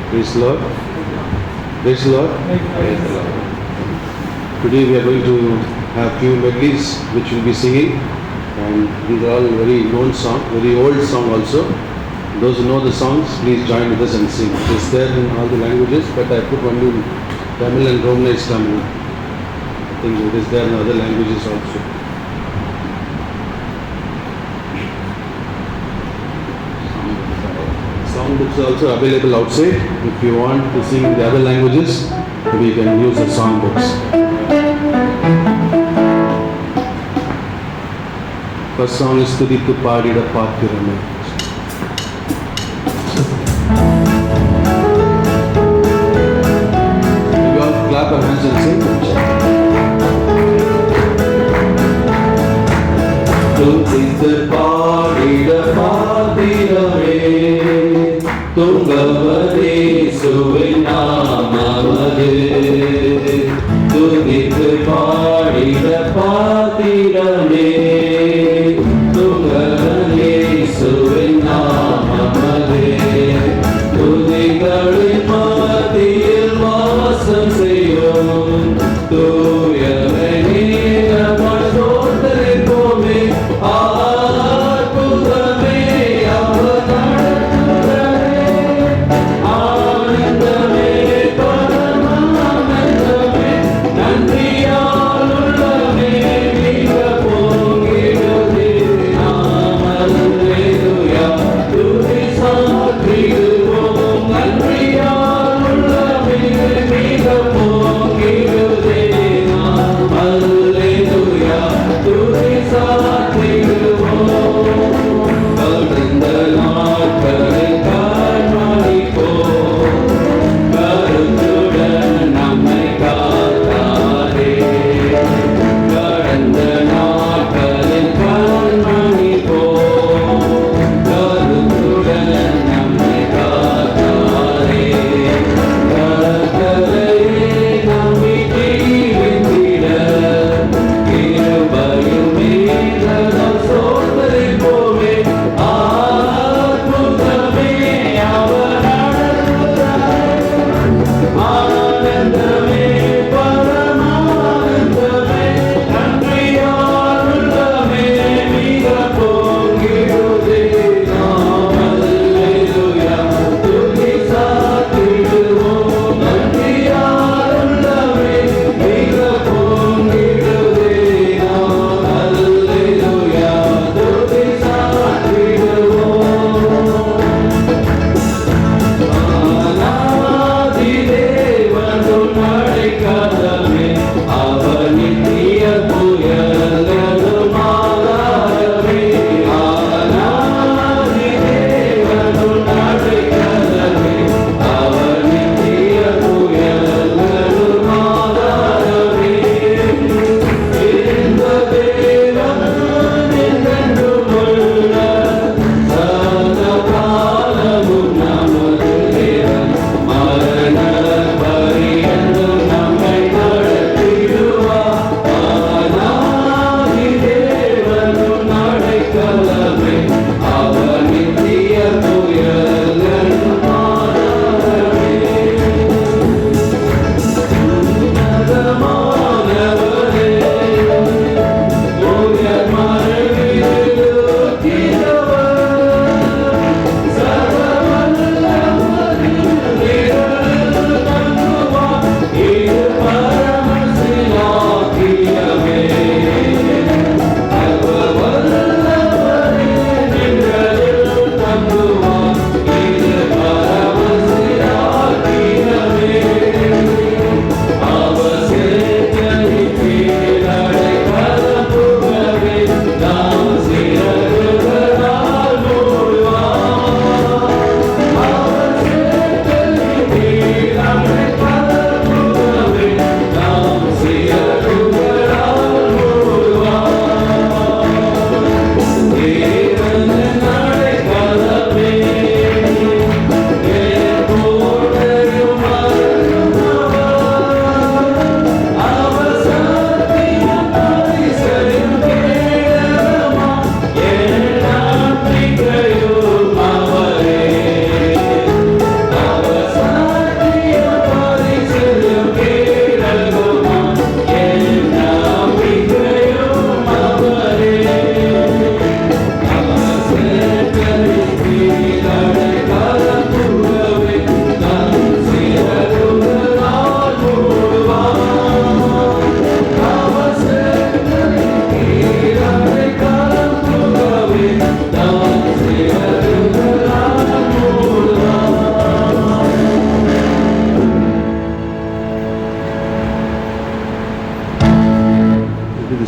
Praise the Lord. Praise the Lord. Praise the Lord. Today we are going to have few medleys which we'll be singing, and these are all very known song, very old song also. Those who know the songs, please join with us and sing. It's there in all the languages, but I put only Tamil and Romanized Tamil. I think it is there in other languages also. Song books are also available outside. If you want to sing in the other languages, we can use the song books. First song is Tudithu Paadida Paatthirame. You all clap our hands and sing. Tudithu Paadida Paatthirame, Tungavade Suvinamavade. Tudithu Paadida Paatthirame, Tungavade Suvinamavade. துதிகளின் மத்தியில் வாசம் செய்யும் தூயவனே, நம்மை தோற்றரிப்போமே. அற்புதமே அவர் நடத்துதலே, ஆனந்தமே பரமானந்தமே, நன்றியால் உள்ளமே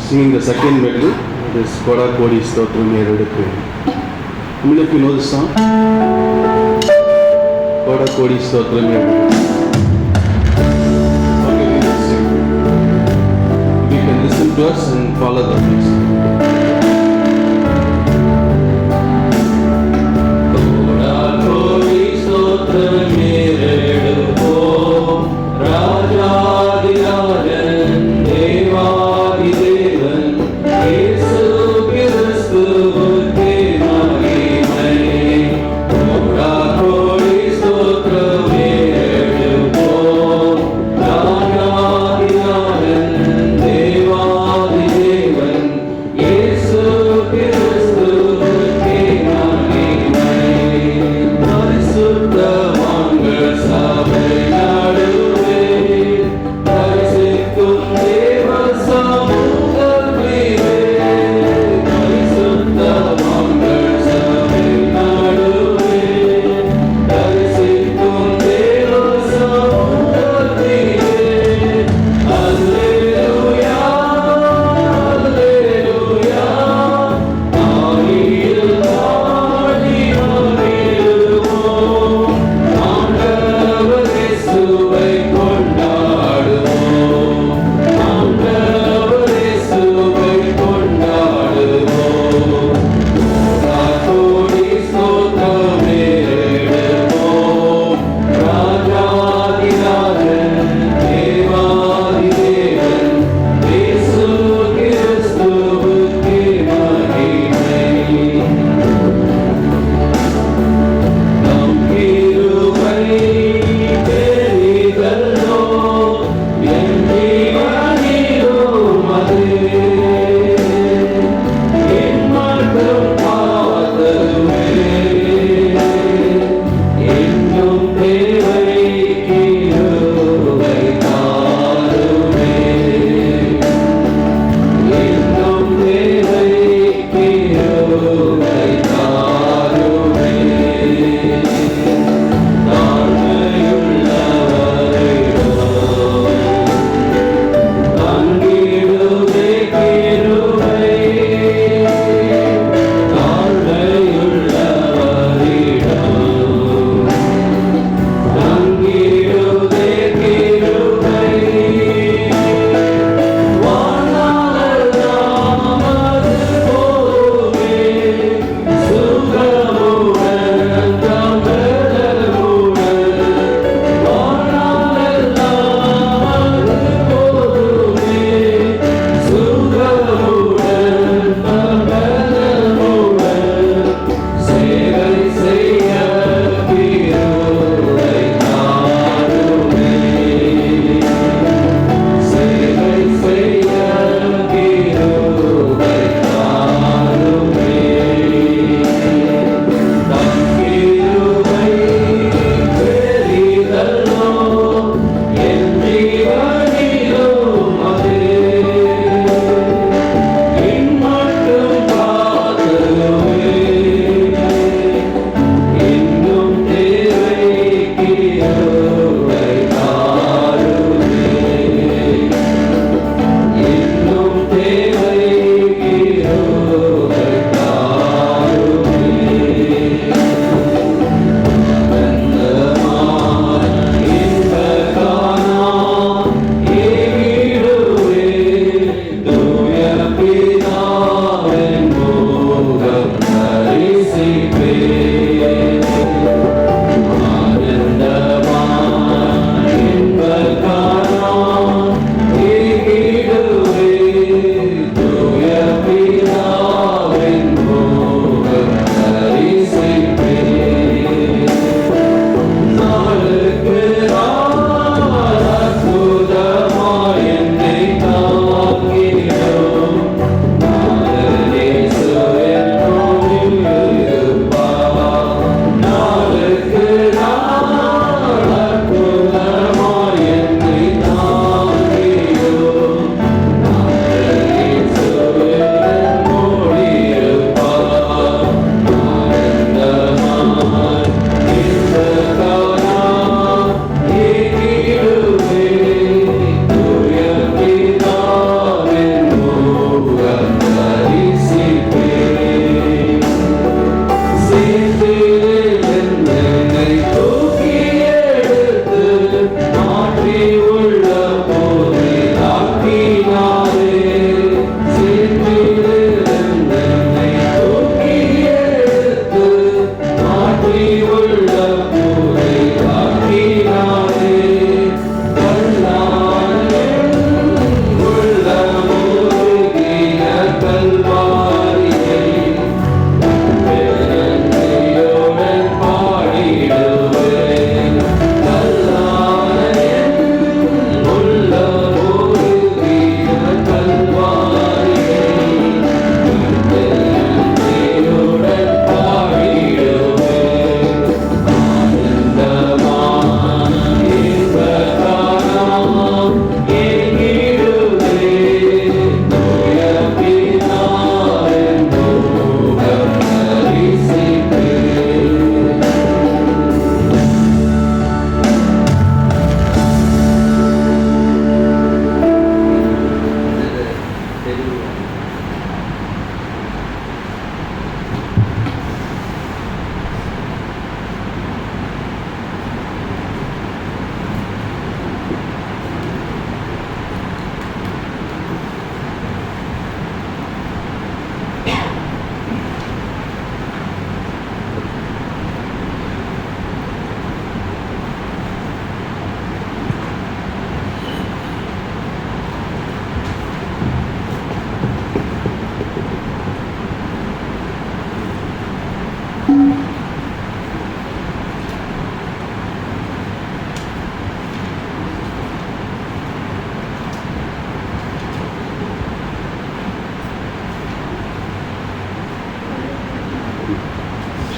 singing the second medley, it is Koda Kodi Stotram Eredu. How many of you know this song? Koda Kodi Stotram Eredu. Okay, we will sing. You can listen to us and follow the music.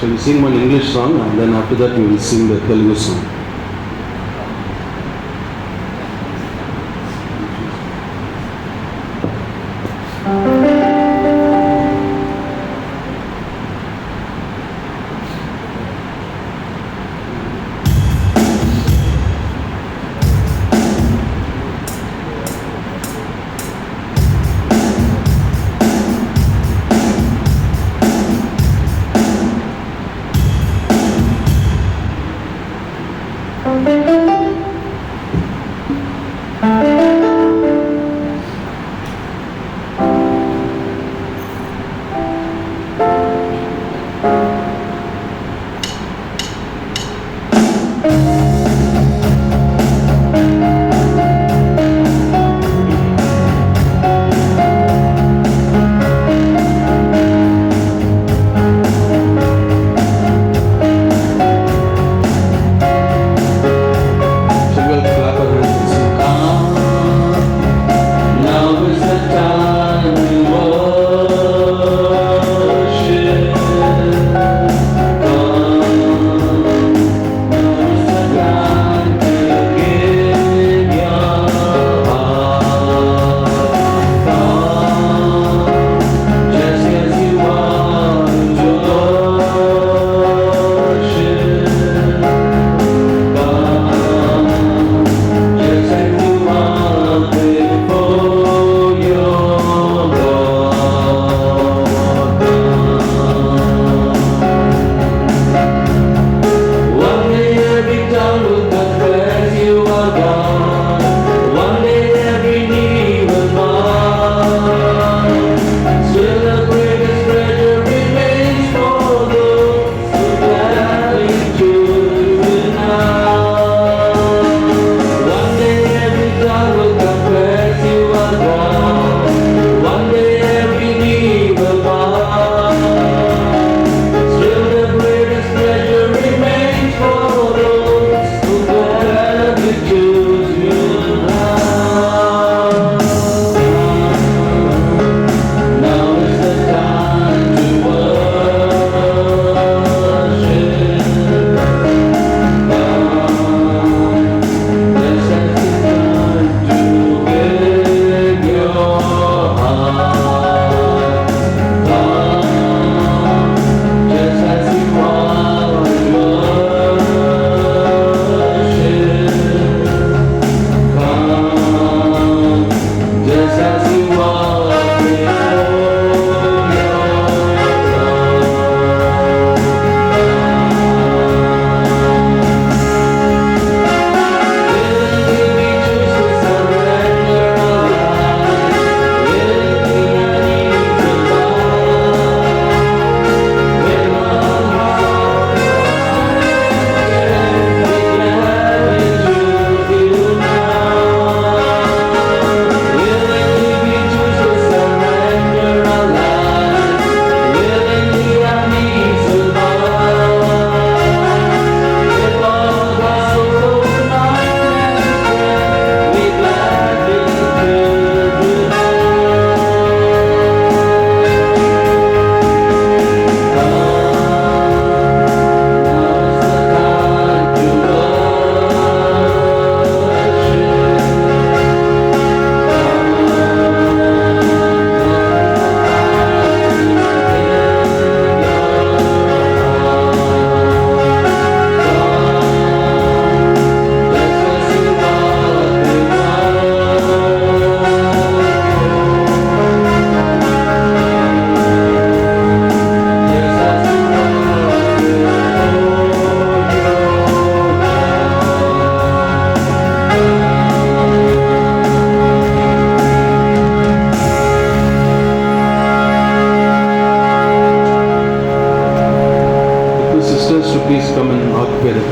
Shall we sing one English song and then after that we will sing the Telugu song.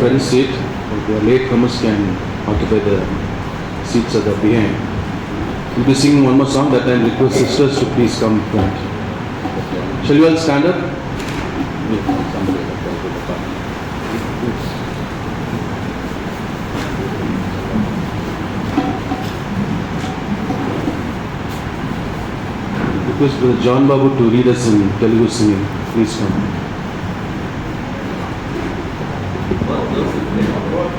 front seat. If the latecomers can occupy the seats at the behind. We'll be singing one more song. That time request sisters to please come front. Shall we all stand up? Request Brother John Babu to lead us in Telugu singing. Please come.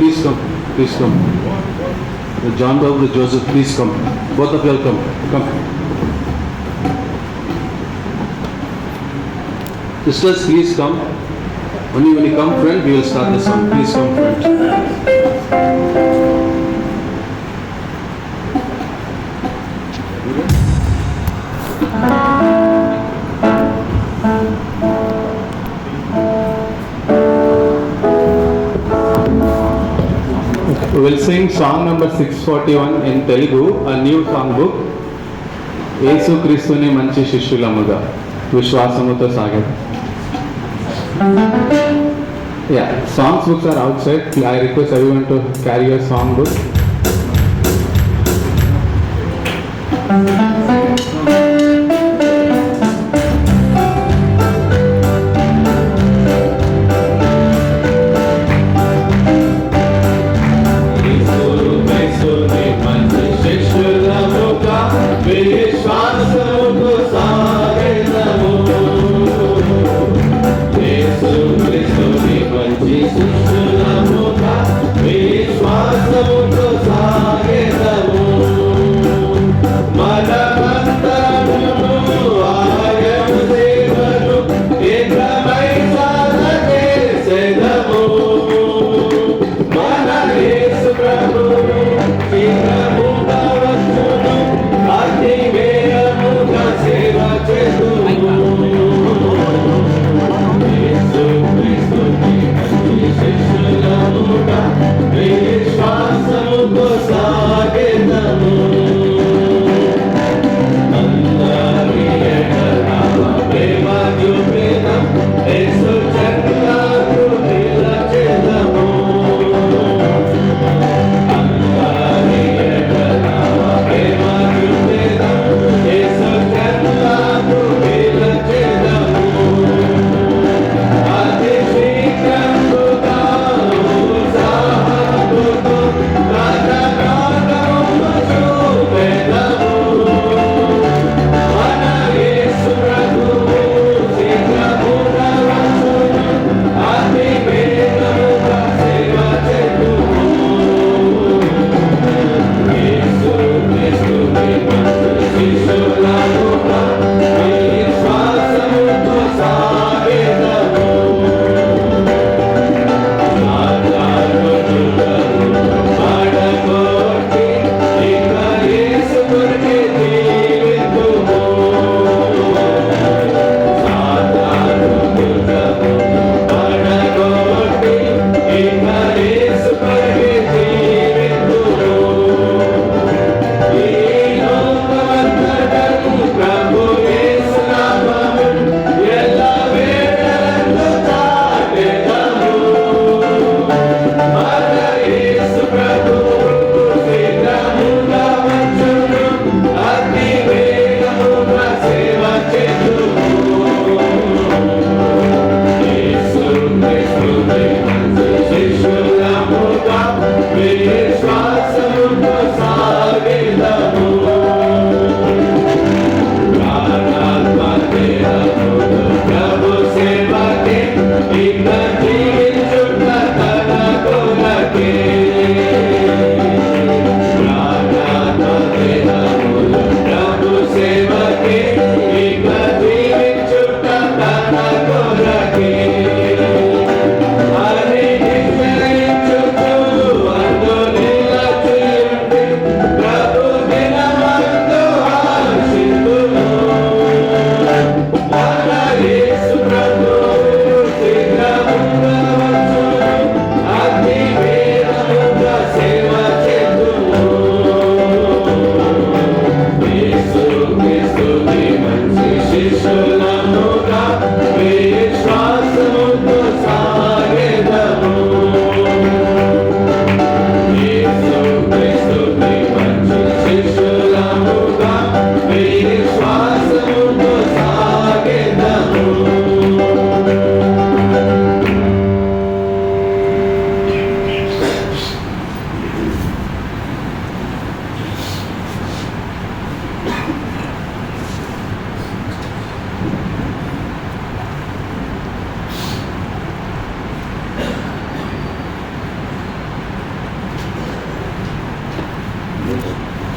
please come. Please come. John Babu, Joseph, please come. Both of you all come. Come. Sisters, please come. Only when you come front, we will start the song. Please come front. We will sing song number 641 in Telugu, a new song book. యేసు క్రీస్తుని మంచి శిష్యులముగా విశ్వాసముతో సాగదు. Yeah, songs books are outside. I request everyone to carry your song book. Mana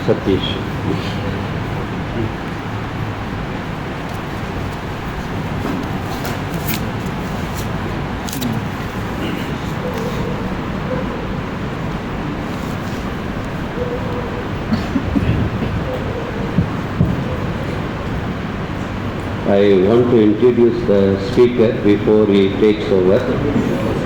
Satish. I want to introduce the speaker before he takes over.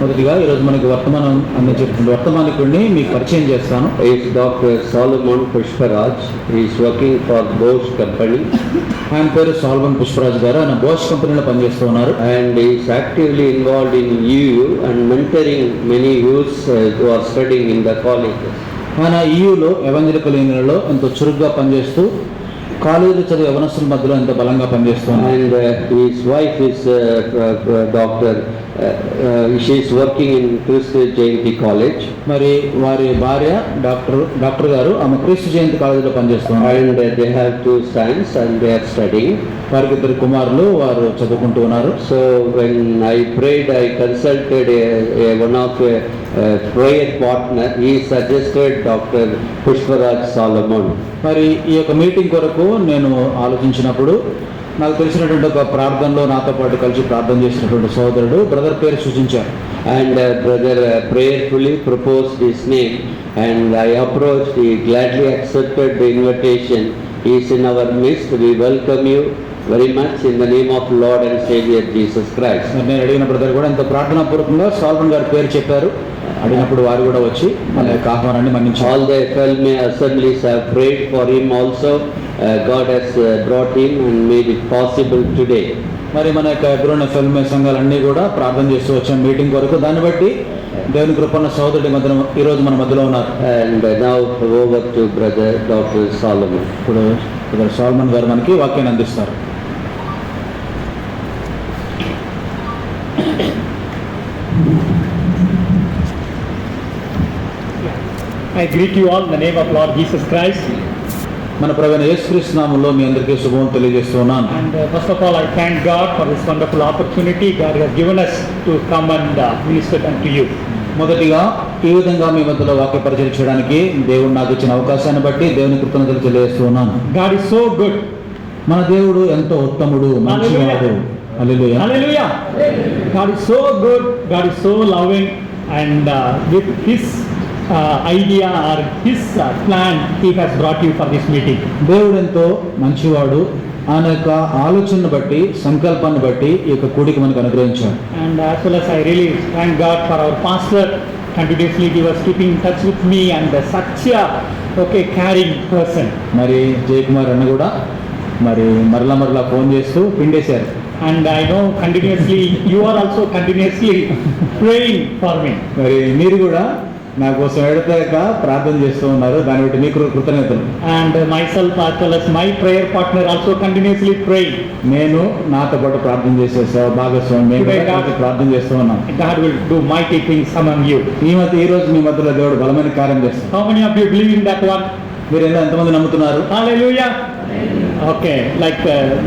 మొదటిగా ఈరోజు మనకి వర్తమానం అందించేటువంటి వర్తమానికుడిని మీకు పరిచయం చేస్తాను. He is Dr. Solomon Pushparaj. He is working for Bosch company ఆయన పేరు సాల్మన్ పుష్పరాజ్ గారు. ఆయన బోష్ కంపెనీలో పనిచేస్తూ ఉన్నారు. and he is actively involved in EU and mentoring many youths who are studying in the colleges. ఆయన ఈయూలో ఎవెంజలికల్ యూనియన్లో ఎంతో చురుగ్గా పనిచేస్తూ కాలేజీలో చదివే యవనస్తుల మధ్యలో ఎంతో బలంగా పనిచేస్తూ ఉన్నారు. And his wife is Dr. She is working in Krishna Jayanti College. మరి వారి భార్య డాక్టర్ గారు ఆమె క్రీస్తు జయంతి కాలేజీలో పనిచేస్తూ ఉన్నారు. And they have 2 sons and they are studying. వారికి 2 కుమారులు, వారు చదువుకుంటూ ఉన్నారు. So when I prayed, I consulted one of prayer partner. He suggested Dr. Pushparaj Solomon. మరి ఈ యొక్క మీటింగ్ కొరకు నేను ఆలోచించినప్పుడు నాకు తెలిసినటువంటి ఒక ప్రార్థనలో నాతో పాటు కలిసి ప్రార్థన చేసినటువంటి సోదరుడు బ్రదర్ పేరు సూచించారు. And brother prayerfully proposed his name and I approached. He gladly accepted the invitation. He is in our midst. We welcome you very much in the name of Lord and Savior Jesus Christ. మరి నేను అడిగిన brother కూడా ఎంతో ప్రార్థనాపూర్వకంగా salmon గారి పేరు చెప్పారు. అడిగినప్పుడు వారు కూడా వచ్చి మన యొక్క ఆహ్వానాన్ని మన్నించారు. All the FLMA assemblies have prayed for him also. God has brought him and made it possible today. మరి మన యొక్క ఎబ్రోన్ ఎఫ్ఎల్ఎంఏ సంఘాలన్నీ కూడా ప్రార్థన చేస్తూ వచ్చాం మీటింగ్ కొరకు. దాన్ని బట్టి దేవుని కృపన్న సోదరుడి మధ్య ఈరోజు మన మధ్యలో ఉన్నారు. And now over to brother Dr. Solomon. ఇప్పుడు బ్రదర్ సాల్మన్ గారు మనకి వాక్యాన్ని అందిస్తారు. I greet you all in the name of Lord Jesus Christ. మన ప్రభువైన యేసుక్రీస్తు నామములో మీ అందరికీ శుభం తెలియజేస్తున్నాను. And first of all, I thank God for this wonderful opportunity God has given us to come and minister unto you. మొదటిగా ఈ విధంగా మీ మధ్యలో వాక్య పరిచయం చేయడానికి దేవుడు నాకు ఇచ్చిన అవకాశాన్ని బట్టి దేవుని కృతజ్ఞతలు తెలియజేస్తున్నాను. God is so good. మన దేవుడు ఎంతో ఉత్తముడు, మంచివాడు. హల్లెలూయా. Hallelujah. God is so good. God is so loving, and with His idea or His plan, He has brought you for this meeting. దేవుడు ఎంతో మంచివాడు. ఆయన యొక్క ఆలోచనను బట్టి, సంకల్పాన్ని బట్టి ఈ యొక్క కూడిక మనకు అనుగ్రహించాడు. And as well as I really thank God for our pastor. Continuously he was keeping in touch with me, and such a caring person. మరి జయకుమార్ అన్న కూడా మరి మరలా ఫోన్ చేస్తూ పిండేశారు. And I know continuously you are also continuously praying for me. మరి మీరు కూడా నా కోసం ఎడతెగక ప్రార్థన చేస్తూ ఉన్నారు. దాన్ని బట్టి మీకు కృతజ్ఞతలు. And myself as well as my prayer partner also continuously praying. నేను నాతో పాటు ప్రార్థన చేసేసావు భాగస్వామి, మేము కూడా ప్రార్థన చేస్తూ ఉన్నాం. God will do mighty things among you. ఈ రోజు మీ మధ్యలో దేవుడు బలమైన కార్యం చేస్తాడు. How many of you believe in that one? మీరు ఎంతమంది నమ్ముతున్నారు? Hallelujah. Okay, like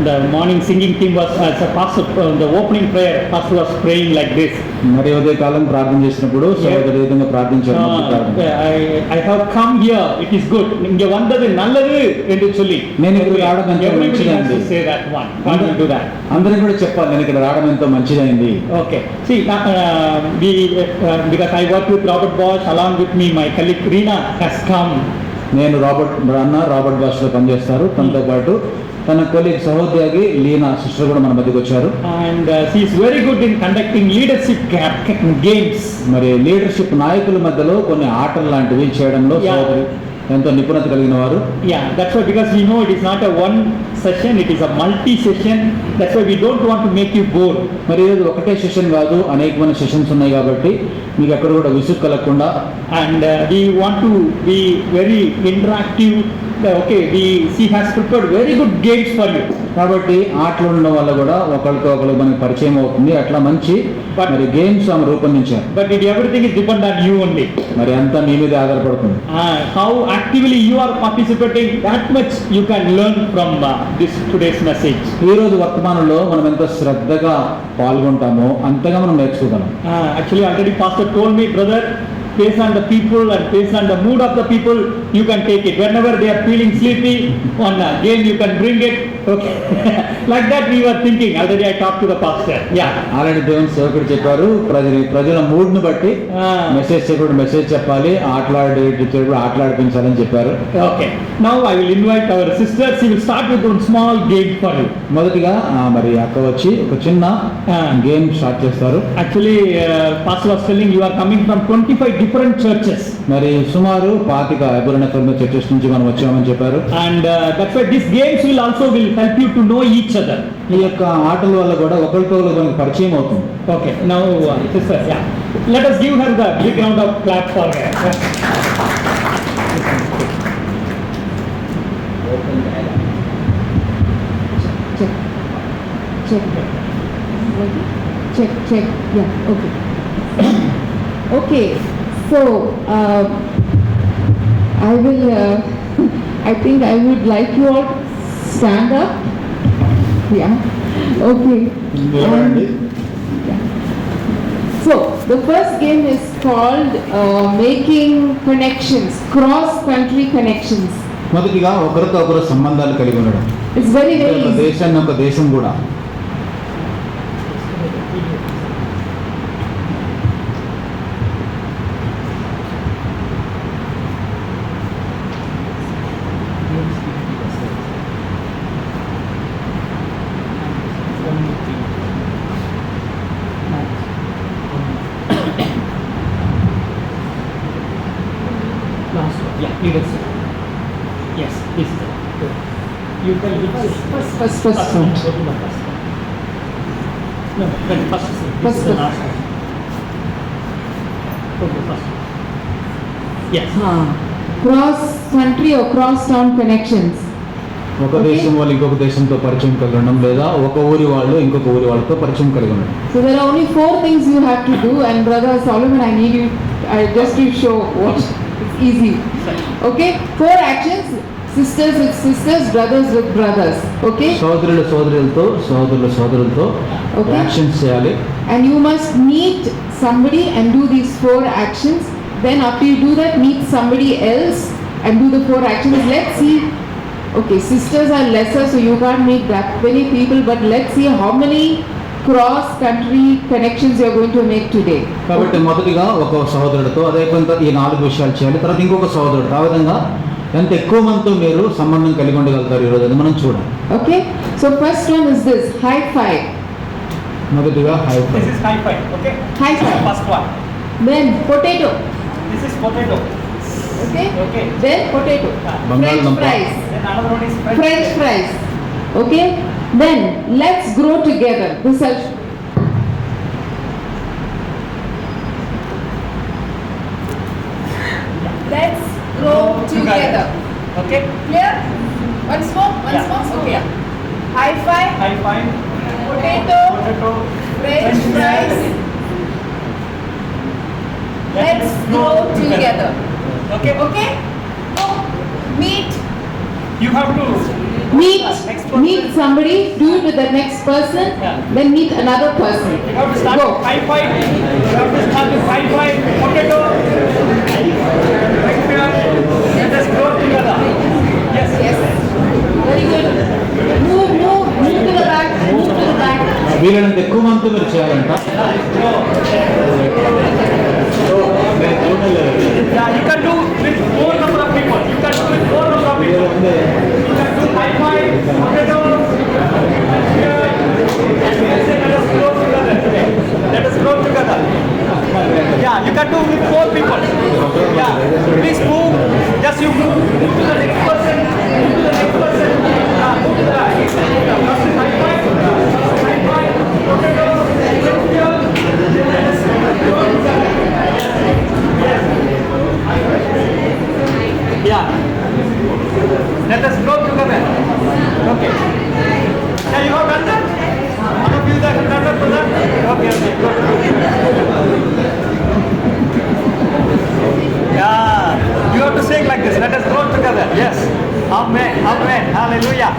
the morning singing team was as a pastor, the opening prayer pastor was praying like this. మరి ఉదయ కాలం ప్రార్థన చేసినప్పుడు సోదరుడు ఈ విధంగా ప్రార్థించారు. I have come here, it is good. ఇంగ వందది నల్లది ಎಂದು சொல்லி నేను ఇక్కడ రావడం ఎంతో మంచిదైంది. say that one. God will do that. అందరూ కూడా చెప్పాలి నేను ఇక్కడ రావడం ఎంతో మంచిదైంది. Okay, see because I work with Robert Bosch, along with me my colleague Reena has come. నేను రాబర్ట్ బాష్లో పనిచేస్తారు. తనతో పాటు తన కొలీగ్ సహోద్యోగి లీనా సిస్టర్ కూడా మన మధ్యకి వచ్చారు. And she is very good in conducting leadership games. మరి లీడర్షిప్ నాయకుల మధ్యలో కొన్ని ఆటలు లాంటివి చేయడంలో సహోదరి ఎంతో నిపుణత కలిగిన వారు. Yeah, that's why, because we know it is not a one session, it is a multi session. That's why we don't want to make you bored. మరి ఇది ఒకటే సెషన్ కాదు, అనేకమైన సెషన్స్ ఉన్నాయి కాబట్టి మీకు ఎక్కడ కూడా విసుగు కలగకుండా. And we want to be very interactive. Okay, she has prepared very good games for you. కాబట్టి ఆటలు ఉండడం వల్ల కూడా ఒకరితో ఒకరికి మనకి పరిచయం అవుతుంది. అట్లా మంచి మరి గేమ్స్ ఆమె రూపొందించారు. But everything is depend on you only. మరి అంతా మీ మీద ఆధారపడుతుంది. How actively you are participating, that much you can learn from this today's message. ఈ రోజు వర్తమానంలో మనం ఎంత శ్రద్ధగా పాల్గొంటామో అంతగా మనం నేర్చుకోగలం. Actually already pastor told me, brother, based on the people and based on the mood of the people, you can take it. Whenever they are feeling sleepy, one game you can bring it. Okay. Like that we were thinking. Already I talked to the pastor. Yeah. Already దేవుని సేవకుడు చెప్పారు ప్రజల మూడ్ను బట్టి message చెప్పాడు, message చెప్పాలి, ఆటలాడిపించాలని చెప్పారు. Okay. Now I will invite our sisters. She will start with one small game for you. మొదటిగా మరి అక్క వచ్చి ఒక చిన్న గేమ్ స్టార్ట్ చేస్తారు. Actually, pastor was telling you are coming from 25 different churches. మరి సుమారు 25 ఎబురనెఫర్మ చర్చెస్ నుంచి మనం వచ్చామని చెప్పారు. And that's why these games will help you to know each other. ఈ యొక్క ఆటల వల్ల కూడా ఒకరితో మనకు పరిచయం అవుతుంది. Okay, now sister, yeah. Let us give her the big round of clap for her. Check. Yeah, okay. Okay, so I think I would like you all stand up. Yeah, okay. So, the first game is called making connections, cross-country connections. మొదటిగా ఒకరితో ఒకరు సంబంధాలు కలిగి ఉండడం. It's very ఒక easy. దేశాన్ని ఒక దేశం కూడా Last one. Yeah, leaders. Yes, this is it. You tell which First. Go to the first one. No, then first is it. This is the last one. Go to the first one. Yes. Cross-country or cross-town connections. ఒక దేశం వాళ్ళు ఇంకొక దేశంతో పరిచయం కలిగి ఉండడం, లేదా ఒక ఊరి వాళ్ళు ఇంకొక ఊరి వాళ్ళతో పరిచయం కలిగి ఉండడం. So there are only 4 things you have to do, and Brother Solomon, I need you just to show what. It's easy. Okay, 4 actions. Sisters with sisters, brothers with brothers. Okay. సోదరులు సోదరులతో, సోదరులు సోదరులతో Okay. యాక్షన్స్ చేయాలి. And you must meet somebody and do these 4 actions. Then after you do that, meet somebody else and do the 4 actions. Let's see. Okay, sisters are lesser, so you can't meet that many people. But let's see how many cross-country connections you are going to make today. కాబట్టి మొదటిగా ఒక సహోదరుడితో అదే కొంత ఈ 4 విషయాలు చేయాలి. తర్వాత ఇంకొక సహోదరుడు. ఆ విధంగా ఎంత ఎక్కువ మందితో మీరు సంబంధం కలిగి ఉండగలుగుతారు ఈరోజు అది మనం చూడాలి. Okay, so first one is this, high five. మొదటిగా high This five. is high five. Okay. High five. First one. Then potato. This is potato. Okay. Okay. Then potato. French బంగాళదుంప. fries. Then another one is French fries. Okay. Then let's grow together. This I'll Let's grow together. Okay. Clear? Once more. Yeah. Okay. High five. High five. Potato. Potato. French fries. Let's grow together. Okay. Okay? Go. Meet. You have to Next person. Meet somebody, do it with the next person, Yeah. then meet another person. You have to start Go. with high five. You have to start with high five. Potato. Right here. Let us go together. Yes. Yes. Very good. Move to the back. Move to the back. వీలైనంత ఎక్కువ మందితో మీరు చేయాలంట. Yeah, you can do with more number of people. You can do with more number of people. You can do high five, potato. Here. Let us grow together today. Let us grow together. Yeah, you can do with 4 people. Yeah, please move. Just you move to the next person. Move to the next person. Move to the right. First is high five. High five, potato. Here. Let us grow together. Yeah. Let us grow together. Okay. Yeah, you have done that? One of you that have done that for that? Okay. Yeah. You have to sing like this. Let us grow together. Yes. Amen. Amen. Hallelujah.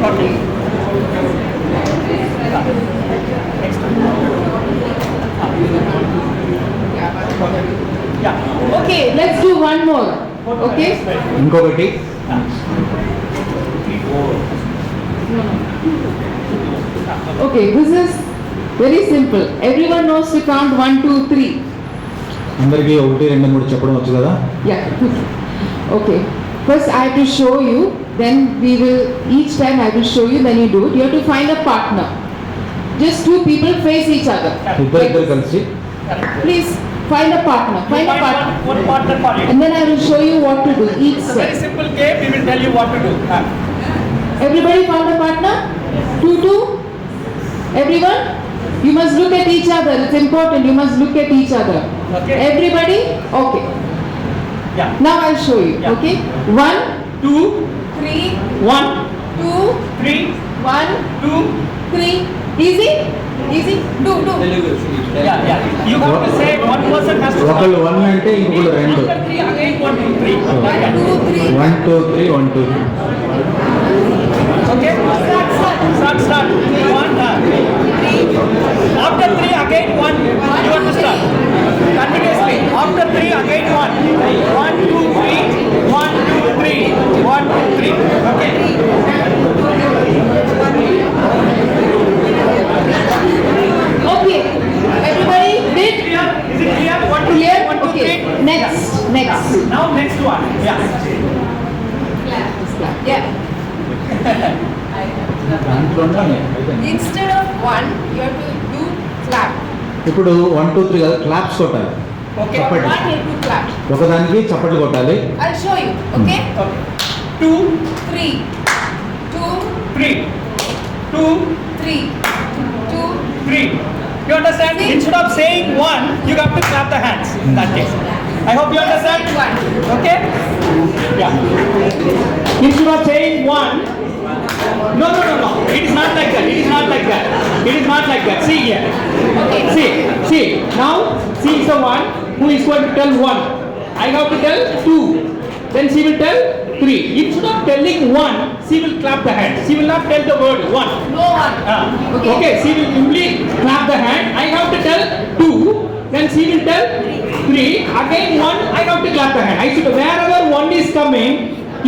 Okay. Next one. Yeah. Okay, let's do one more. Okay? ఇంకొకటి Okay, this is very simple. Everyone knows to count 1, 2, 3. అందరికీ 1, 2, 3 చెప్పడం వచ్చు కదా. Yeah. Okay. First I have to show you, then we will, each time I will show you, then you do it. You have to find a partner. Just two people face each other. ఇద్దరు కలిసి Please find a partner. Find a partner. One partner for you. And then I will show you what to do each It's a very set. simple game. We will tell you what to do. Everybody found a partner? 2, 2? Everyone? You must look at each other. It's important. You must look at each other. Okay. Everybody? Okay. Yeah. Now I'll show you. Yeah. Okay? 1, 2, 3, 1, 2, 3, 1, 2. 3. Easy? Easy? Do. Yeah. You have to say one person has to ఒకళ్ళు 1 అంటే ఇంకొకళ్ళు 2. After 3 again 1, 2, 3. 1, 2, 3. 1, 2, 3, 1, 2, 3. Okay? Start. 1, 3. After 3 again 1. You have to start. Continuously. After 3 again 1. 1, 2, 3. 1, 2, 3. 1, 2, 3. Okay? Okay. Everybody did? Clear? Is it clear? 1, 2, 3. Clear? 1, 2, Okay. 3. Next. Now next one. Yeah. Yeah. దాంట్లోనే Instead of 1, you have to do clap. ఇప్పుడు 1, 2, 3 కదా claps కొట్టాలి. Okay. చప్పట్లు. 1, you have to clap. ఒకదానికి చప్పట్లు కొట్టాలి. I'll show you. Okay? Okay. 2, 3, 2, 3. 2, 3, 2. 3. You understand? Instead of saying 1, you have to clap the hands in that case. I hope you understand. 1. Okay? Yeah. Instead of saying 1, no. It is not like that. It is not like that. See here. Okay. See. Now, she is the one who is going to tell 1. I have to tell 2. Then she will tell 3. Instead of telling 1, she will clap the hands. She will not tell the word 1. No 1. Okay, she will simply clap the hand. I have to tell 2. Then she will tell 3. Again 1, I have to clap the hand. Wherever 1 is coming,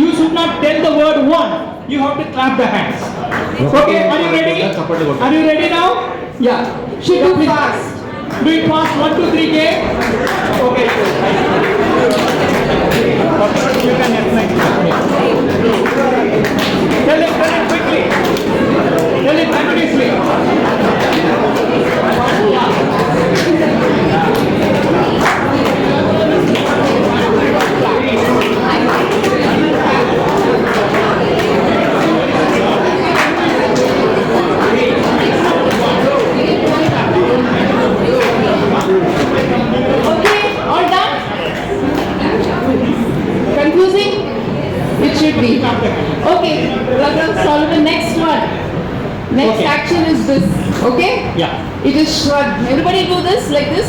you should not tell the word 1. You have to clap the hands. Okay, are you ready? Are you ready now? Yeah. Should do fast. Do it fast. 1, 2, 3, game. Okay. You can explain. Tell it quickly. Tell it continuously. Okay, all done? Confusing? It should be. Okay, Brother Solomon, next one. Next Okay. action is this, okay? Yeah. It is shrug. Everybody do this, like this?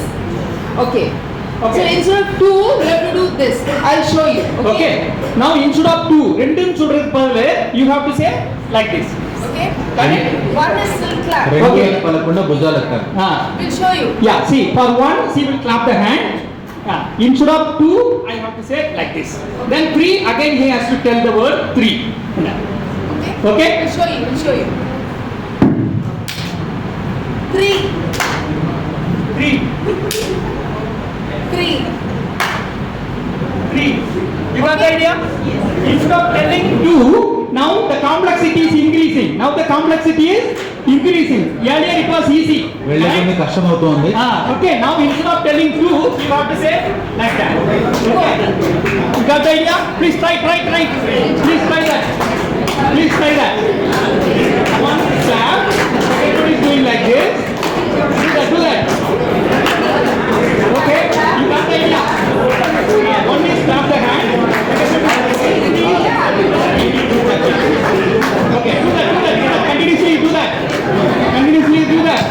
Okay. So Okay. instead of 2, you have to do this. I'll show you, okay? Okay. Now instead of 2, రెండుని చూడడానికి బదులు you have to say like this. Okay? Correct? 1 is still clap. 2 Okay. పలకుండా భుజాలు ఎత్తాలి. We'll show you. Yeah, see, for 1, she will clap the hand. Instead of 2, I have to say like this. Then 3, again he has to tell the word 3. Okay? Okay? We'll show you. 3, 3, 3. 3. You got the idea? Instead of telling 2, now the complexity is increasing. Now the complexity is increasing. Earlier it was easy. వెళ్ళే Right? కొన్ని కష్టం అవుతుంది. Okay, now instead of telling 2, you have to say like that. Okay? You got the idea? Please try. Please try that. One clap. Everybody is doing like this. Do that. Okay? You got the idea? One is clap the hand. Okay, do that. Continuously do that.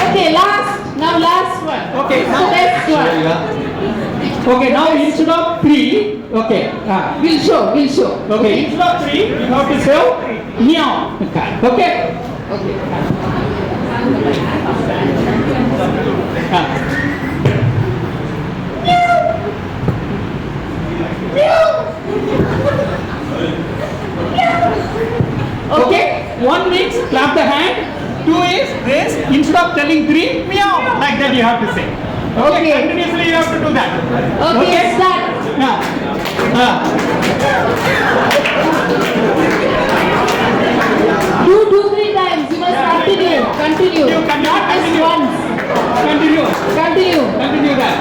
Okay, last one. Okay, now Next one. ఇలా Okay, now instead of 3, okay. We'll show. Okay, instead of 3, you have to say meow. Okay? Okay. Okay, one means clap the hand, two is raise, instead of telling three, meow, like that you have to say. Okay, continuously you have to do that. Okay, start. Do 2-3 times. You must continue. Continue. You cannot Not just continue. once. Continue, Continue. continue that.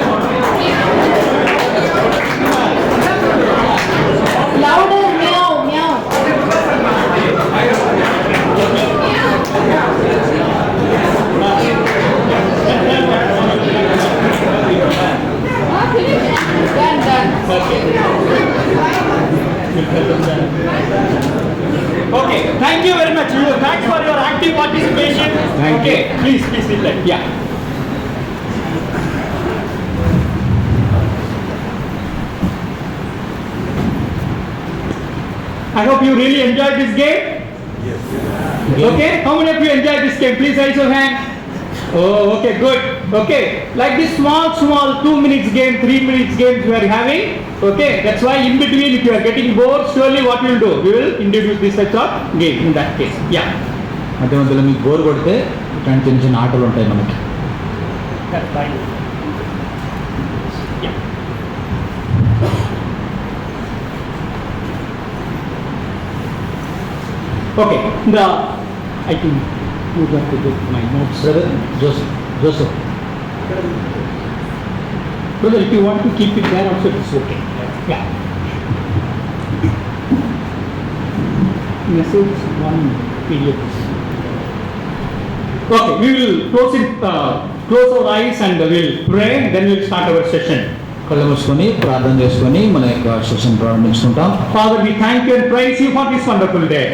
Louder. Meow. Meow. Finish. Done. Okay, thank you very much. Thanks for your active participation. Okay, please sit there. Yeah. I hope you really enjoyed this game. Yes. Okay, how many of you enjoyed this game? Please raise your hand. Oh, okay, good. Okay, like this small 2 minutes game, 3 minutes games we are having. Okay, that's why in between if you are getting bored, surely what we will do? We will introduce this type of game in that case. Yeah. మధ్య మధ్యలో మీకు bore కొడితే ఇట్లాంటి చిన్న చిన్న ఆటలు ఉంటాయి మనకి. That's fine. Yeah. Okay, I think you have to get my notes. Brother Joseph Brother, if you want to keep it there also, it's okay. Yeah. Message one period. Okay, we will close our eyes and we'll pray, then we'll start our session. కళ్ళు మూసుకొని ప్రార్థన చేసుకొని మన యొక్క session ప్రారంభించుకుంటాం. Father, we thank you and praise you for this wonderful day.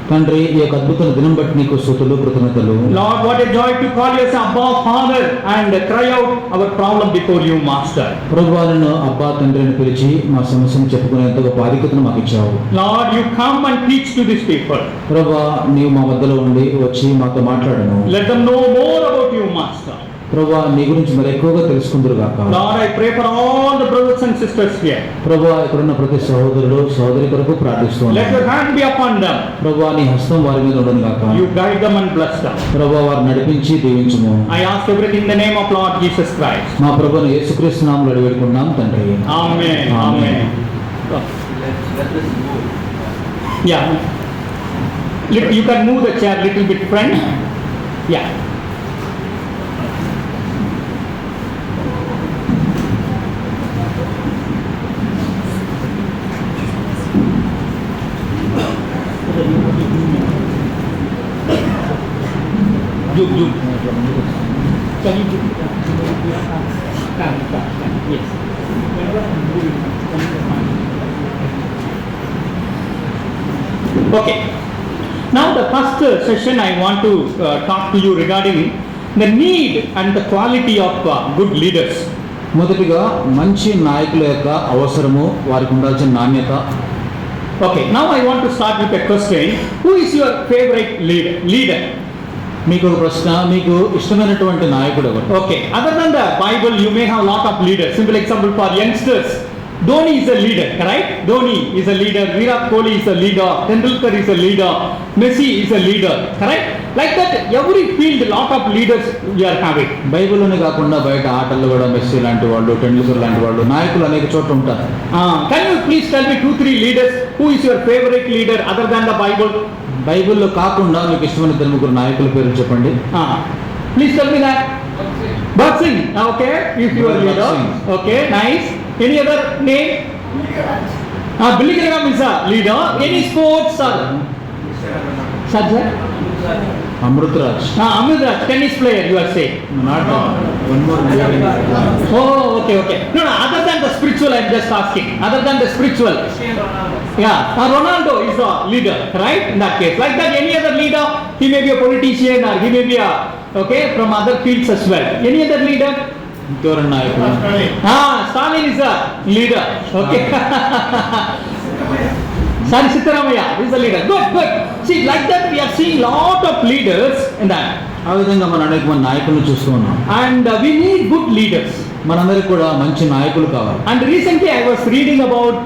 తండ్రి, ఈ యొక్క అద్భుతమైన దినం బట్టి నీకు స్తుతులు కృతజ్ఞతలు. Lord, what a joy to call you as Abba Father and cry out our problem before you, Master. ప్రభువాలను అబ్బా తండ్రి అని పిలిచి మా సమస్యను చెప్పుకునేంత గొప్ప ఆధిక్యతను మాకు ఇచ్చావు. Lord, you come and teach to these people. ప్రభువా, నీవు మా మధ్యలో ఉండి వచ్చి మాతో మాట్లాడను. Let them know more about you, Master. ప్రభువా, నీ గురించి మరి ఎక్కువగా తెలుసుకుందురు గాక. Lord, I pray for all the brothers and sisters here. ప్రభువా, ఇక్కడున్న ప్రతి సహోదరుడు సహోదరి కొరకు Let ప్రార్థిస్తున్నాను. your hand be upon them. ప్రభువా, నీ హస్తం వారి మీద ఉండను గాక. You guide them and bless them. ప్రభువా, వారిని నడిపించి దీవించుము. I ask everything in the name of Lord Jesus Christ. మా ప్రభువును యేసుక్రీస్తు నామములో అడిగివేడుకున్నాం తండ్రి. Amen. Amen. Yeah. You can move the chair little bit, friend. Yeah. Zoom. Can you yes. Okay. Now the first session I want to talk to you regarding the need and the quality of good leaders. మొదటిగా మంచి నాయకుల యొక్క అవసరము, వారికి ఉండాల్సిన నాణ్యత. Okay. Now I want to start with a question. Who is your favorite leader? మీకు ఒక ప్రశ్న, మీకు ఇష్టమైనటువంటి నాయకుడు ఎవరు? Okay. Other than the Bible, you may have a lot of leaders. Simple example for youngsters. Dhoni is a leader, right? Dhoni is a leader. Virat Kohli is a leader. Tendulkar is a leader. Messi is a leader, correct? Like that, every field, lot of leaders we are having. బైబిల్లోనే కాకుండా బయట ఆటల్లో కూడా messy లాంటి వాళ్ళు, టెండూల్కర్ లాంటి వాళ్ళు, నాయకులు అనేక చోట్ల ఉంటారు. Can you please tell me 2-3 leaders? Who is your favorite leader other than the Bible? బైబిల్లో కాకుండా మీకు ఇష్టమైన 3 నాయకుల పేర్లు చెప్పండి. Please tell me that. Bhagat Singh, okay, if you are leader. Bhagat Singh. Okay, nice. Any other name? Billy Graham is a leader. Any sports or? Sajjad? Amritraj. Amritraj, tennis player you are saying. Not one more. Oh, okay. No, other than the spiritual, I am just asking. Other than the spiritual. Yeah, Ronaldo is a leader, right? In that case. Like that, any other leader, he may be a politician or he may be from other fields as well. Any other leader? ఇంకెవరన్నా నాయకులు? Stalin is a leader. Okay. Sitaramaya is a leader. Good. See, like that we are seeing lot of leaders in that. ఆ విధంగా మన అనేక మంది నాయకులను చూస్తూ ఉన్నాం. And we need good leaders. మనందరికి కూడా మంచి నాయకులు కావాలి. And recently I was reading about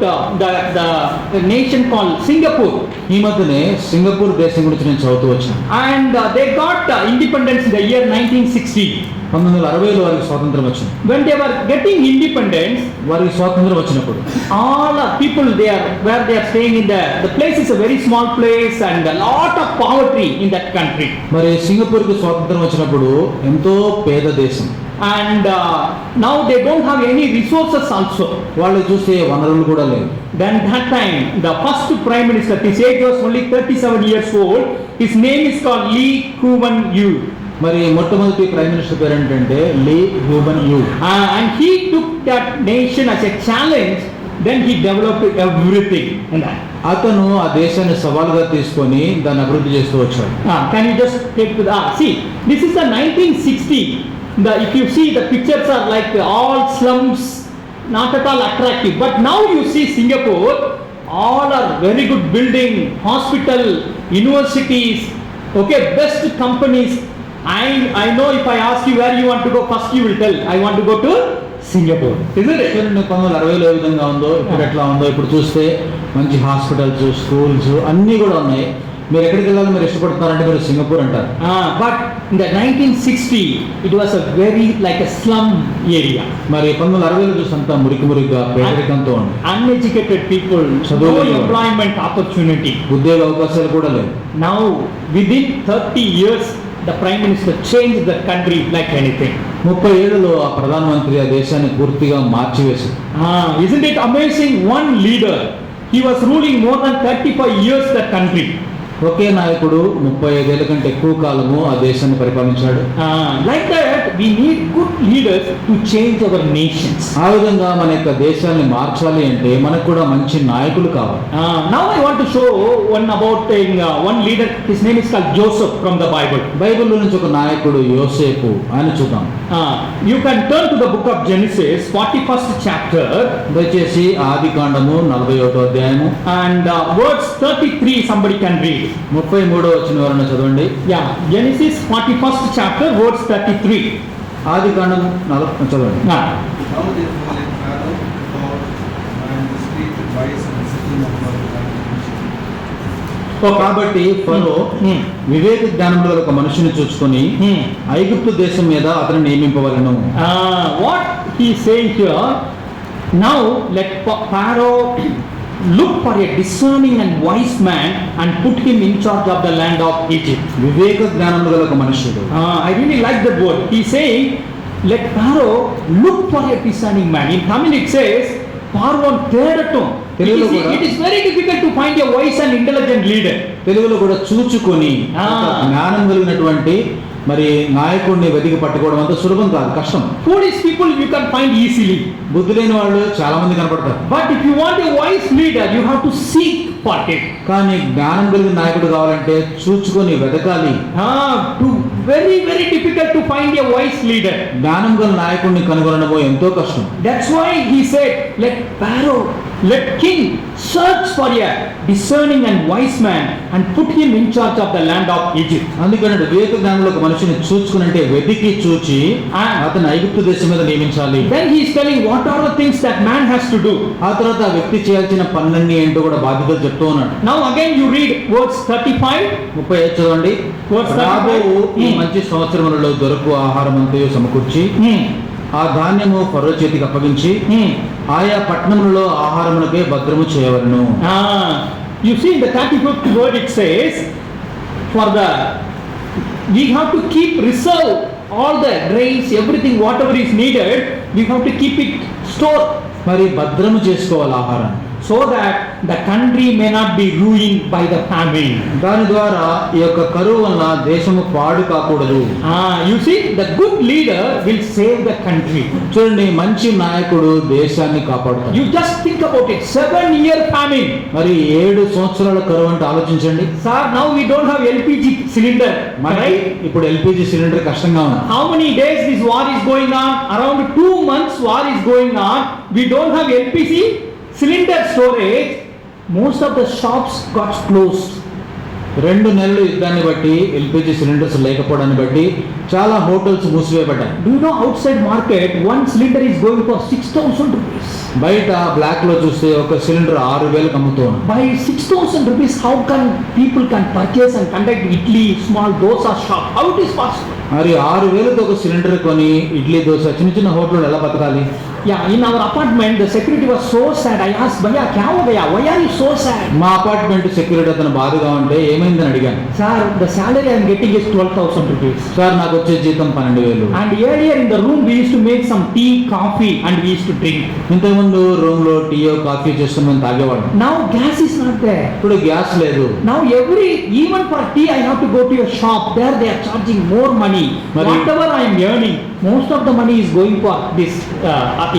the nation called Singapore. ఈ మధ్యనే సింగపూర్ దేశం గురించి నేను చదువుతూ వచ్చాను. And they got independence in the year 1960. 1960లో వారికి స్వాతంత్రం వచ్చింది. When they were getting independence, వారికి స్వాతంత్రం వచ్చినప్పుడు all the people there where they are staying in the place is a very small place and a lot of poverty in that country. మరి సింగపూర్కి స్వాతంత్రం వచ్చినప్పుడు ఎంతో పేద దేశం. And now they don't have any resources also. వాళ్ళు చూస్తే వనరులు కూడా లేవు. Then that time the first prime minister, his age was only 37 years old. His name is called Lee Kuan Yew. మరి మొట్టమొదటి ప్రైమ్ మినిస్టర్ పేరు ఏంటంటే Lee Kuan Yew. And he took that nation as a challenge. Then he developed everything in that. అతను ఆ దేశాన్ని సవాలుగా తీసుకొని దాన్ని అభివృద్ధి చేస్తూ వచ్చాడు. Can you just take to the see? This is the 1960. If you see the pictures are like all slums, not at all attractive. But now you see Singapore, all are very good building, hospital, universities, okay, best companies. I know if I ask you where you want to go, first you will tell, I want to go to Singapore. Isn't it? 1960లో ఏ విధంగా ఉందో ఇప్పుడు ఎట్లా ఉందో ఇప్పుడు చూస్తే మంచి hospitals, schools అన్నీ కూడా ఉన్నాయి. మీరు ఎక్కడికి వెళ్ళాలి మీరు ఇష్టపడుతున్నారంటే మీరు సింగపూర్ అంటారు. But in the 1960, it was a very like a slum area. మరి 1960లో చూసంతా మురికిగా పేదరికంతో ఉంది. Uneducated people, no employment opportunity. ఉద్యోగ అవకాశాలు కూడా లేవు. Now within 30 years, the prime minister changed the country like anything. 30 ఏళ్లలో ఆ ప్రధానమంత్రి ఆ దేశాన్ని పూర్తిగా మార్చివేశారు. Isn't it amazing? One leader, he was ruling more than 35 years the country. ఒకే నాయకుడు 35 ఏళ్ల కంటే ఎక్కువ కాలము ఆ దేశాన్ని పరిపాలించాడు. Like that, we need good leaders to change our nations. ఆ విధంగా మన యొక్క దేశాన్ని మార్చాలి అంటే మనకు కూడా మంచి నాయకులు కావాలి. Now I want to show one leader. His name is called Joseph from the Bible. Bible నుంచి ఒక నాయకుడు యోసేపు, ఆయన చూద్దాం. You can turn to the book of Genesis, 41st chapter. దయచేసి ఆదికాండము 41వ అధ్యాయము And verse 33, somebody can read. 33వ వచనం ఎవరైనా చదవండి. Yeah, Genesis 41st chapter, verse 33. ఆదికాండం 40 చదవండి. Now therefore let Pharaoh go and speak wise and sitting of the కాబట్టి ఫరో వివేక జ్ఞానముల ఒక మనుషుని చూసుకొని ఐగుప్తు దేశం మీద అతను నియమింపవలెను. What he is saying here, now let Pharaoh look for a discerning and wise man and put him in charge of the land of Egypt. వివేక జ్ఞానముల ఒక మనుషుడు. I really like that word. He is saying, let Pharaoh look for a discerning man. In Tamil it says, Pharaoh teratum. It is very difficult to find a wise and intelligent leader. తెలుగులో కూడా చూచుకొని జ్ఞానం కలిగినటువంటి మరి నాయకుడిని వెతికి పట్టుకోవడం అంత సులభం కాదు, కష్టం. Foolish people you can find easily. బుద్ధి లేని వాళ్ళు చాలా మంది కనపడతారు. But if you want a wise leader, you have to seek for it. కానీ జ్ఞానం కలిగిన నాయకుడు కావాలంటే చూచుకొని వెతకాలి. Very very difficult to find a wise leader. జ్ఞానం గల నాయకుడిని కనుగొనడం ఎంతో కష్టం. That's why he said, let Pharaoh, let king search for a discerning and wise man and put him in charge of the land of Egypt. అందుకని వివేక జ్ఞానంలో ఒక మనిషిని చూచుకుని అంటే వెతికి చూచి అతను ఐగుప్తు దేశం మీద నియమించాలి. Then he is telling what are the things that man has to do. ఆ తర్వాత ఆ వ్యక్తి చేయాల్సిన పనులన్నీ ఏంటో కూడా బాధ్యతలు చెప్తూ ఉన్నాడు. Now again you read verse 35. 35 చదవండి. రాబోవు ఈ మంచి సంవత్సరములలో దొరకు ఆహారం అంతయు సమకూర్చి ఆ ధాన్యము ఫరో చేతికి అప్పగించి ఆయా పట్టణములలో ఆహారమునకే భద్రము చేయవలెను. You see in the 35th word it says, we have to keep reserve all the grains, everything whatever is needed, we have to keep it stored. మరి భద్రము చేసుకోవాలి ఆహారం. So that the country may not be ruined by the famine. దాని ద్వారా ఈ యొక్క కరువు వల్ల దేశము పాడు కాకూడదు. You see, the good leader will save the country. చూడండి, మంచి నాయకుడు దేశాన్ని కాపాడుతాడు. You just think about it, 7-year famine. మరి 7 సంవత్సరాల కరువు అంటే ఆలోచించండి. Sir, now we don't have LPG cylinder. మరి ఇప్పుడు ఎల్పిజి సిలిండర్ కష్టంగా ఉంది. How many days this war is going on? Around 2 months war is going on. We don't have LPG cylinder storage. Most of the shops got closed. 2 నెలలు యుద్ధాన్ని బట్టి LPG cylinders లేకపోవడాన్ని బట్టి చాలా hotels మూసివేయబడ్డాయి. Do you know outside market one cylinder is going for 6,000 rupees? బయట black లో చూస్తే ఒక సిలిండర్ 6,000 అమ్ముతూ ఉన్నారు. By 6,000 rupees, how can people can purchase and conduct idli, small dosa shop? How it is possible? మరి 6,000తో ఒక cylinder కొని ఇడ్లీ దోశ చిన్న చిన్న హోటల్ ఎలా బతకాలి? Yeah, in our apartment, the security was so sad. I asked, "Bhaiya, kya ho gaya? Why are you so sad?" మా apartment security అతను బాధగా ఉంటే ఏమైందని అడిగాను. Sir, the salary I am getting is 12,000 rupees. Sir నాకు వచ్చే జీతం 12,000. And earlier in the room, we used to make some tea, coffee, and we used to drink. ఇంతకుముందు రూమ్ లో టీయో కాఫీ చేసుకుని మేము తాగేవాళ్ళం. Now gas is not there. ఇప్పుడు gas లేదు. Now even for tea, I have to go to a shop. There they are charging more money. Mari- Whatever I am earning, most of the money is going for this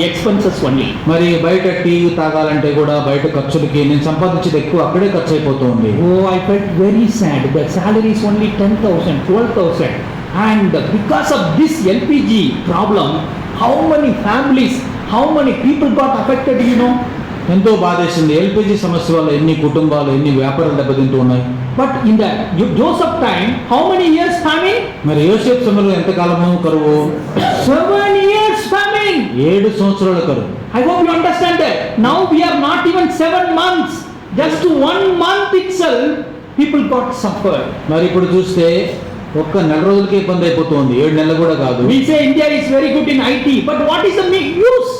expenses only. మరి బయట tea తాగాలంటే కూడా బయట ఖర్చులకి నేను సంపాదించేది ఎక్కువ అక్కడే ఖర్చు అయిపోతూ ఉంది. Oh, I felt very sad. The salary is only 10,000, 12,000. And because of this LPG problem, how many families, how many people got affected, you know? ఎంతో బాధేసింది. ఎల్పిజి సమస్య వల్ల ఎన్ని కుటుంబాలు ఎన్ని వ్యాపారాలు దెబ్బతింటూ ఉన్నాయి. But in the Joseph time, how many years famine? మరి యోసేపు సమయంలో ఎంతకాలము కరువు? 7 years famine. 7 సంవత్సరాల కరువు. I hope you understand that. Now we are not even 7 months. Just 1 month itself, people got suffered. మరి ఇప్పుడు చూస్తే ఒక్క నెల రోజులకే ఇబ్బంది అయిపోతుంది. 7 నెలలు కూడా కాదు. We say India is very good in IT, but what is the use?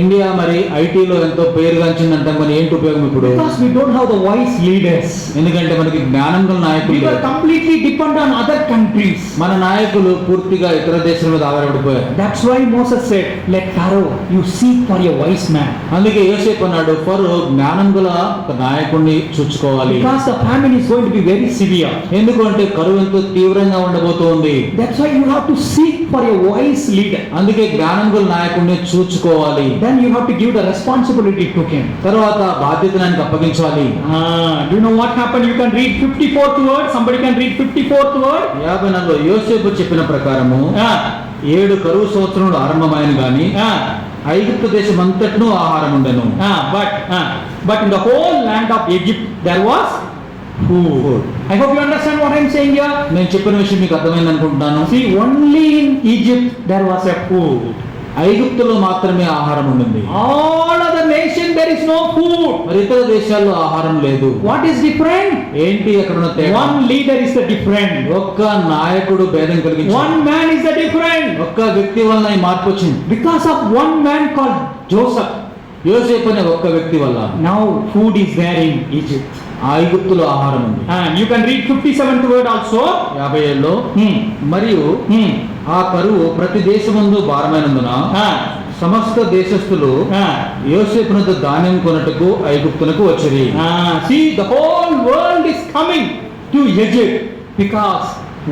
India మరి ఐటీలో ఎంతో పేరుగాంచిందంటాం, మరి ఏంటి ఉపయోగం ఇప్పుడు? Because we don't have the wise leaders. ఎందుకంటే మనకి జ్ఞానం గల నాయకులు We were లేరు. completely dependent on other countries. మన నాయకులు పూర్తిగా ఇతర దేశాల మీద ఆధారపడిపోయారు. That's why Moses said, "Let Pharaoh, you seek for a wise man." అందుకే యోసేపు అన్నాడు, ఫరో జ్ఞానం గల ఒక నాయకుడిని చూసుకోవాలి. Because the famine is going to be very severe. ఎందుకంటే కరువు ఎంతో తీవ్రంగా ఉండబోతోంది. That's why you have to seek for a wise leader. అందుకే జ్ఞానం గల నాయకుడిని చూసుకోవాలి. Then you have to give the responsibility to him. తర్వాత బాధ్యతను ఆయనకు అప్పగించాలి. Do you know what happened? You can read 54th word. Somebody can read 54th word. 54లో యోసేపు చెప్పిన ప్రకారము Ah, 7 కరువు సంవత్సరములు ఆరంభమైన గాని ah, ఐగుప్తు దేశం అంతటను ఆహారం ఉండెను. but in the whole land of Egypt there was food. I hope you understand what I am saying here. నేను చెప్పిన విషయం మీకు అర్థమైంది అనుకుంటున్నాను. See, only in Egypt there was a food. ఐగుప్తులో మాత్రమే ఆహారం ఉండింది. All other nation there is no food. మరి ఇతర దేశాల్లో ఆహారం లేదు. What is different? ఏంటి అక్కడ ఉన్న తేడా? One leader is the different. ఒక్క నాయకుడు భేదం కలిగించాడు. One man is the different. ఒక్క వ్యక్తి వలన ఈ మార్పు వచ్చింది. Because of one man called Joseph, యోసేపు అనే ఒక్క వ్యక్తి వల్ల now food is there in Egypt. ఆ ఐగుప్తులో ఆహారం ఉంది. And you can read 57th word also. 57లో Hmm. మరియు Hmm. ఆ కరువు ప్రతి దేశమందు భారమైనందున Ah. సమస్త దేశస్థులు Ah. యోసేపునకు ధాన్యం కొనుటకు ఐగుప్తునకు వచ్చిరి. See, the whole world is coming to Egypt because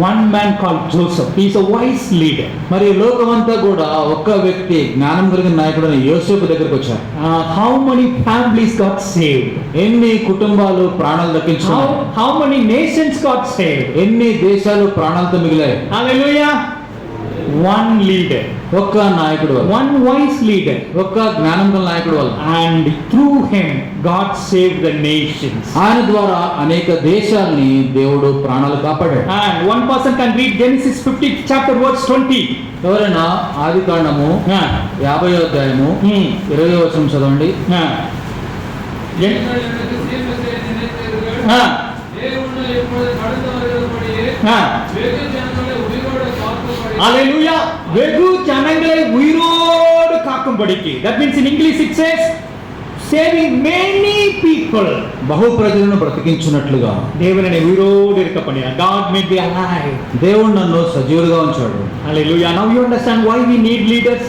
one man called Joseph. He is a wise leader. మరి లోకమంతా కూడా ఒక్క వ్యక్తి జ్ఞానం కలిగిన నాయకుడైన యోసేపు దగ్గరికి వచ్చారు. How many families got saved? ఎన్ని కుటుంబాలు ప్రాణాలు దక్కించుకున్నాయి? How many nations got saved? ఎన్ని దేశాలు ప్రాణాలతో మిగిలాయి? Hallelujah. One leader, ఒక్క నాయకుడు వల్ల, one wise leader, ఒక్క జ్ఞానం గల నాయకుడు వల్ల, and through him God saved the nations. ఆయన ద్వారా అనేక దేశాల్ని దేవుడు ప్రాణాలు కాపాడాడు. And one person can read Genesis 50th chapter verse 20. ఎవరైనా ఆది కాండము 50వ అధ్యాయము 20వ వచనం చదవండి. Hallelujah. வெகு ஜனங்களை உயிரோடு காக்கும்படிக்கு. That means in English it says saving many people. బహు ప్రజలను బ్రతికించున్నట్లుగా దేవుని ఉయిరోడు இருக்க பண்ணினார். God made me alive. దేవుడు నన్ను సజీవుడిగా ఉంచాడు. Hallelujah. Now you understand why we need leaders.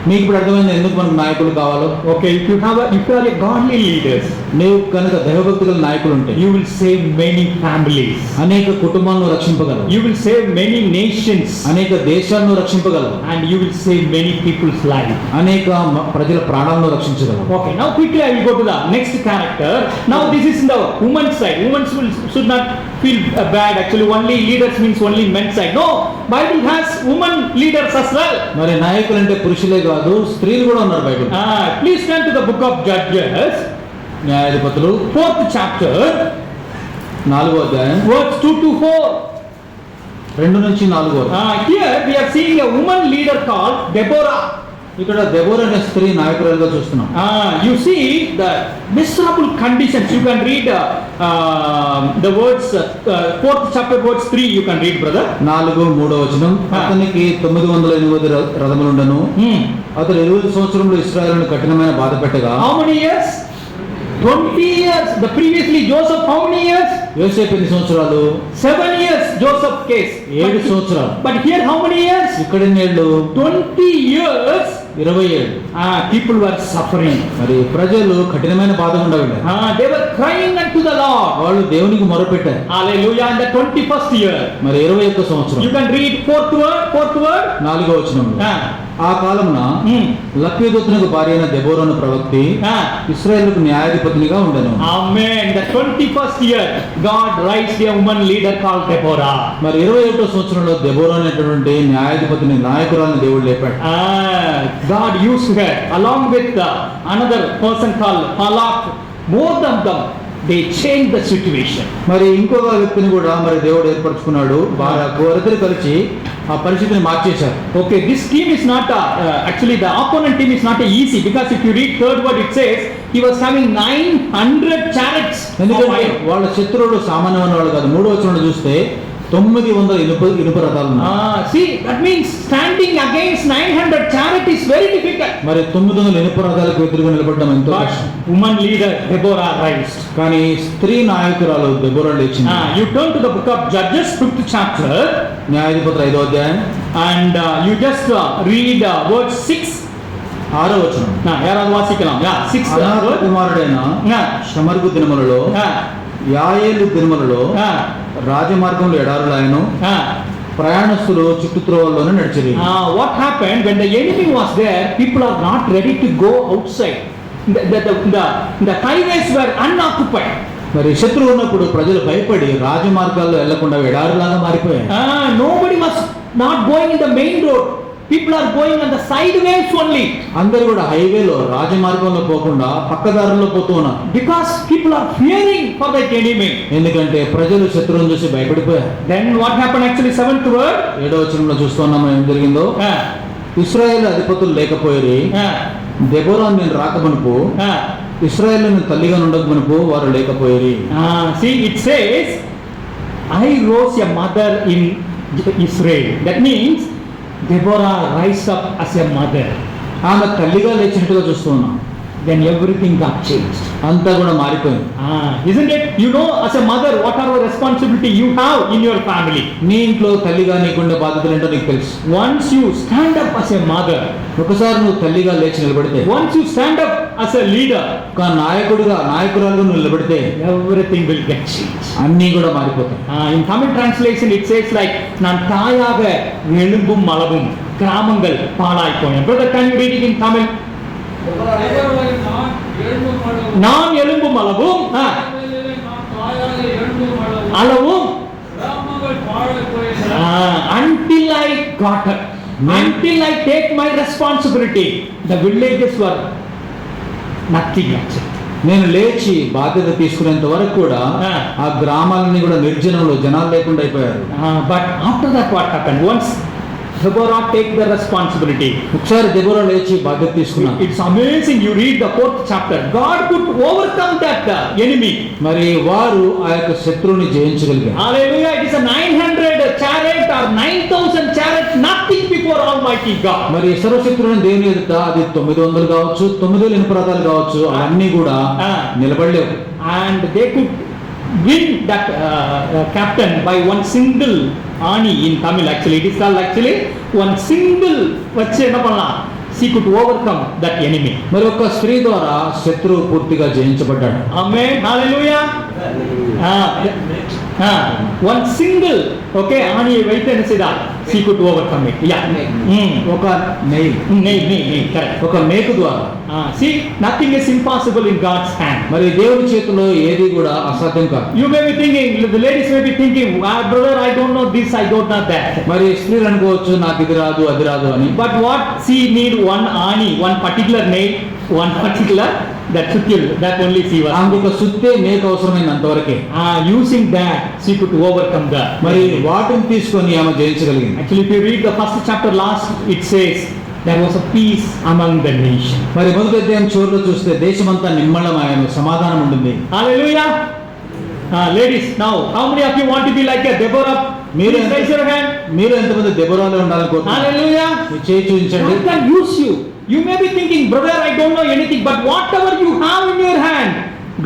మీకు ఇప్పుడు అర్థమైంది ఎందుకు మనకు నాయకులు కావాలో? Okay, if you are a godly leaders, నీవు కనుక దైవభక్తి గల నాయకులు ఉంటే you will save many families. అనేక కుటుంబాలను రక్షింపగలవు. You will save many nations. అనేక దేశాలను రక్షింపగలవు. And you will save many people's life. అనేక ప్రజల ప్రాణాలను రక్షించగలవు. Okay, now quickly I will go to the next character. Now this is in the woman's side. Women should not feel bad. Actually, only leaders means only men's side. No, Bible has women leaders as well. మరి నాయకులు అంటే పురుషులే కాదు, స్త్రీలు కూడా ఉన్నారు Bible. Please turn to the book of Judges, న్యాయాధిపతులు 4th chapter. 4వ అధ్యాయం verse 2 to 4. 2 నుంచి 4 వరకు. Here we are seeing a woman leader called Deborah. ఇక్కడ దెబోరా అనే స్త్రీ నాయకురాలుగా చూస్తున్నాం. You see the miserable conditions. You can read the words, 4th chapter, words 3. You can read, brother. 4:3 వచనం. అతనికి 908 రథములుండెను. అతడు 20 సంవత్సరంలో ఇశ్రాయేలును కఠినమైన బాధ పెట్టగా. How many years? 20 years. The previously Joseph, how many years? యోసేపు ఎన్ని సంవత్సరాలు? 7 years Joseph case. 7 సంవత్సరాలు. But here how many years? ఇక్కడ ఎన్నేళ్ళు? 20 years. 27. People were suffering. మరి ప్రజలు కఠినమైన బాధ ఉండేవాళ్ళు. They were crying unto the Lord. వాళ్ళు దేవునికి మొరపెట్టారు. Hallelujah. In the 21st year. మరి 21 సంవత్సరం. You can read fourth word. 4వ వచనంలో. ఆ కాలమున లక్కీదూతనకు భార్య అయిన దెబోరాను ప్రవక్తి ఇశ్రాయేలుకు న్యాయాధిపతినిగా ఉండెను. Amen. The 21st year God raised a woman leader called Deborah. మరి 21వ సంవత్సరంలో దెబోరా అనేటువంటి న్యాయాధిపతిని నాయకురాలను దేవుడు లేపాడు. God used her along with another person called Halak. Both of them, they changed the situation. మరి ఇంకొక వ్యక్తిని కూడా మరి దేవుడు ఏర్పరచుకున్నాడు. వారిద్దరు కలిసి ఆ పరిస్థితిని మార్చేశారు. Okay, this team is not actually the opponent team is not easy, because if you read third word it says he was having 900 chariots. ఎందుకంటే వాళ్ళ శత్రువులు సామాన్యమైన వాళ్ళు కాదు. 3వ వచనంలో చూస్తే 900 ఇనుప రథాలు ఉన్నాయి. See, that means standing against 900 chariot is very difficult. మరి 900 ఇనుప రథాలకు ఎదురుగా నిలబడడం ఎంతో కష్టం. Woman leader Deborah raised. కానీ స్త్రీ నాయకురాలు దెబోరా లేచింది. You turn to the book of Judges 5th chapter. న్యాయాధిపతులు 5వ అధ్యాయం And you just read verse 6. 6వ వచనం. యారాదు వాసికలం. 6th అనాథ కుమారుడైన షమర్గు దినములలో యాయేలు దినములలో రాజమార్గంలో ఎడారులాయను ప్రయాణస్తులు చుట్టుత్రోవల్లోనే నడిచిరి. What happened when the enemy was there? People are not ready to go outside. The highways were unoccupied. మరి శత్రువు ఉన్నప్పుడు ప్రజలు భయపడి రాజమార్గాల్లో వెళ్లకుండా ఎడారులాగా మారిపోయారు. Nobody was not going in the main road. People are going on the side ways only. అందరూ కూడా హైవేలో రాజమార్గంలో పోకుండా పక్కదారుల్లో పోతూ ఉన్నారు. Because people are fearing for the enemy. ఎందుకంటే ప్రజలు శత్రువును చూసి భయపడిపోయారు. Then what happened actually? 7th word. 7వ వచనంలో చూస్తున్నాం ఏం జరిగిందో. ఇశ్రాయేలు అధిపతులు లేకపోయి దెబోరా నేను రాకమనుపు ఇశ్రాయేలును తల్లిగా ఉండకమనుపు వారు లేకపోయి. See, it says I rose a mother in Israel. That means Deborah rise up as a mother. ఆమె తల్లిగా లేచినట్టుగా చూస్తున్నాం. Then everything got changed. అంతా కూడా మారిపోయింది. Isn't it? You know, as a mother, what are the responsibility you have in your family? నీ ఇంట్లో తల్లిగా నీకుండే బాధ్యతలు ఏంటో నీకు తెలుసు. Once you stand up as a mother, ఒకసారి నువ్వు తల్లిగా లేచి నిలబడితే, once you stand up as a leader, ఒక నాయకురాలుగా నువ్వు నిలబడితే everything will get changed. అన్నీ కూడా మారిపోతాయి. In Tamil translation it says like நான் தாயாக எழும்பும் அளவும் கிராமங்கள் பாழாய்ப்போம். Brother, can you read it in Tamil? நான் எழும்பும் அளவும் அளவும் until I got her, until I take my responsibility, the villages were nothing actually. నేను లేచి బాధ్యత తీసుకునేంత వరకు కూడా ఆ గ్రామాలన్నీ కూడా నిర్జనంలో జనాలు లేకుండా అయిపోయారు. But after that what happened? Once Deborah take the responsibility. ఒకసారి దెబోరా లేచి బాధ్యత తీసుకున్నాడు. It's amazing. You read the 4th chapter. God could overcome that enemy. మరి వారు ఆ యొక్క శత్రువుని జయించగలిగారు. Hallelujah. It is a 900 chariot or 9,000 chariot, nothing before Almighty God. మరి సర్వశక్తుడైన దేవుని ఎదుట అది 900 కావచ్చు, 9,000 ఇనుప రథాలు కావచ్చు, అవన్నీ కూడా నిలబడలేవు. And they could win that captain by one single ani in Tamil. Actually it is called actually one single vache enna pannalam, she could overcome that enemy. మరి ఒక స్త్రీ ద్వారా శత్రువు పూర్తిగా జయించబడ్డాడు. Amen. Hallelujah. one single, okay, ஆணியை வைத்து என்ன செய்தார்? She could overcome it. Yeah. ఒక నెయిల్, Nail, correct. ఒక మేకు ద్వారా. See, nothing is impossible in God's hand. మరి దేవుని చేతిలో ఏది కూడా అసాధ్యం కాదు. You may be thinking, the ladies may be thinking, brother, I don't know this, I don't know that. మరి స్త్రీలు అనుకోవచ్చు నాకు ఇది రాదు అది రాదు అని. But what she need one ani, one particular nail, one particular that skill, that only she was. ఆమెకు ఒక సుత్తే మేకు అవసరమైనంత వరకే. Using that, she could overcome that. మరి వాటిని తీసుకొని ఆమె జయించగలిగింది. Actually, if you read the first chapter last, it says there was a peace among the nation. మరి మొదటి అధ్యాయం చివరిలో చూస్తే దేశమంతా నిమ్మళమైన సమాధానం ఉంటుంది. Hallelujah. Ladies, now how many of you want to be like a Deborah? Please raise your hand. మీరు ఎంతమంది దెబొరాలో ఉండాలనుకుంటున్నారు? Hallelujah. మీ చేయి చూపించండి. God can use you. You may be thinking, brother, I don't know anything, but whatever you have in your hand,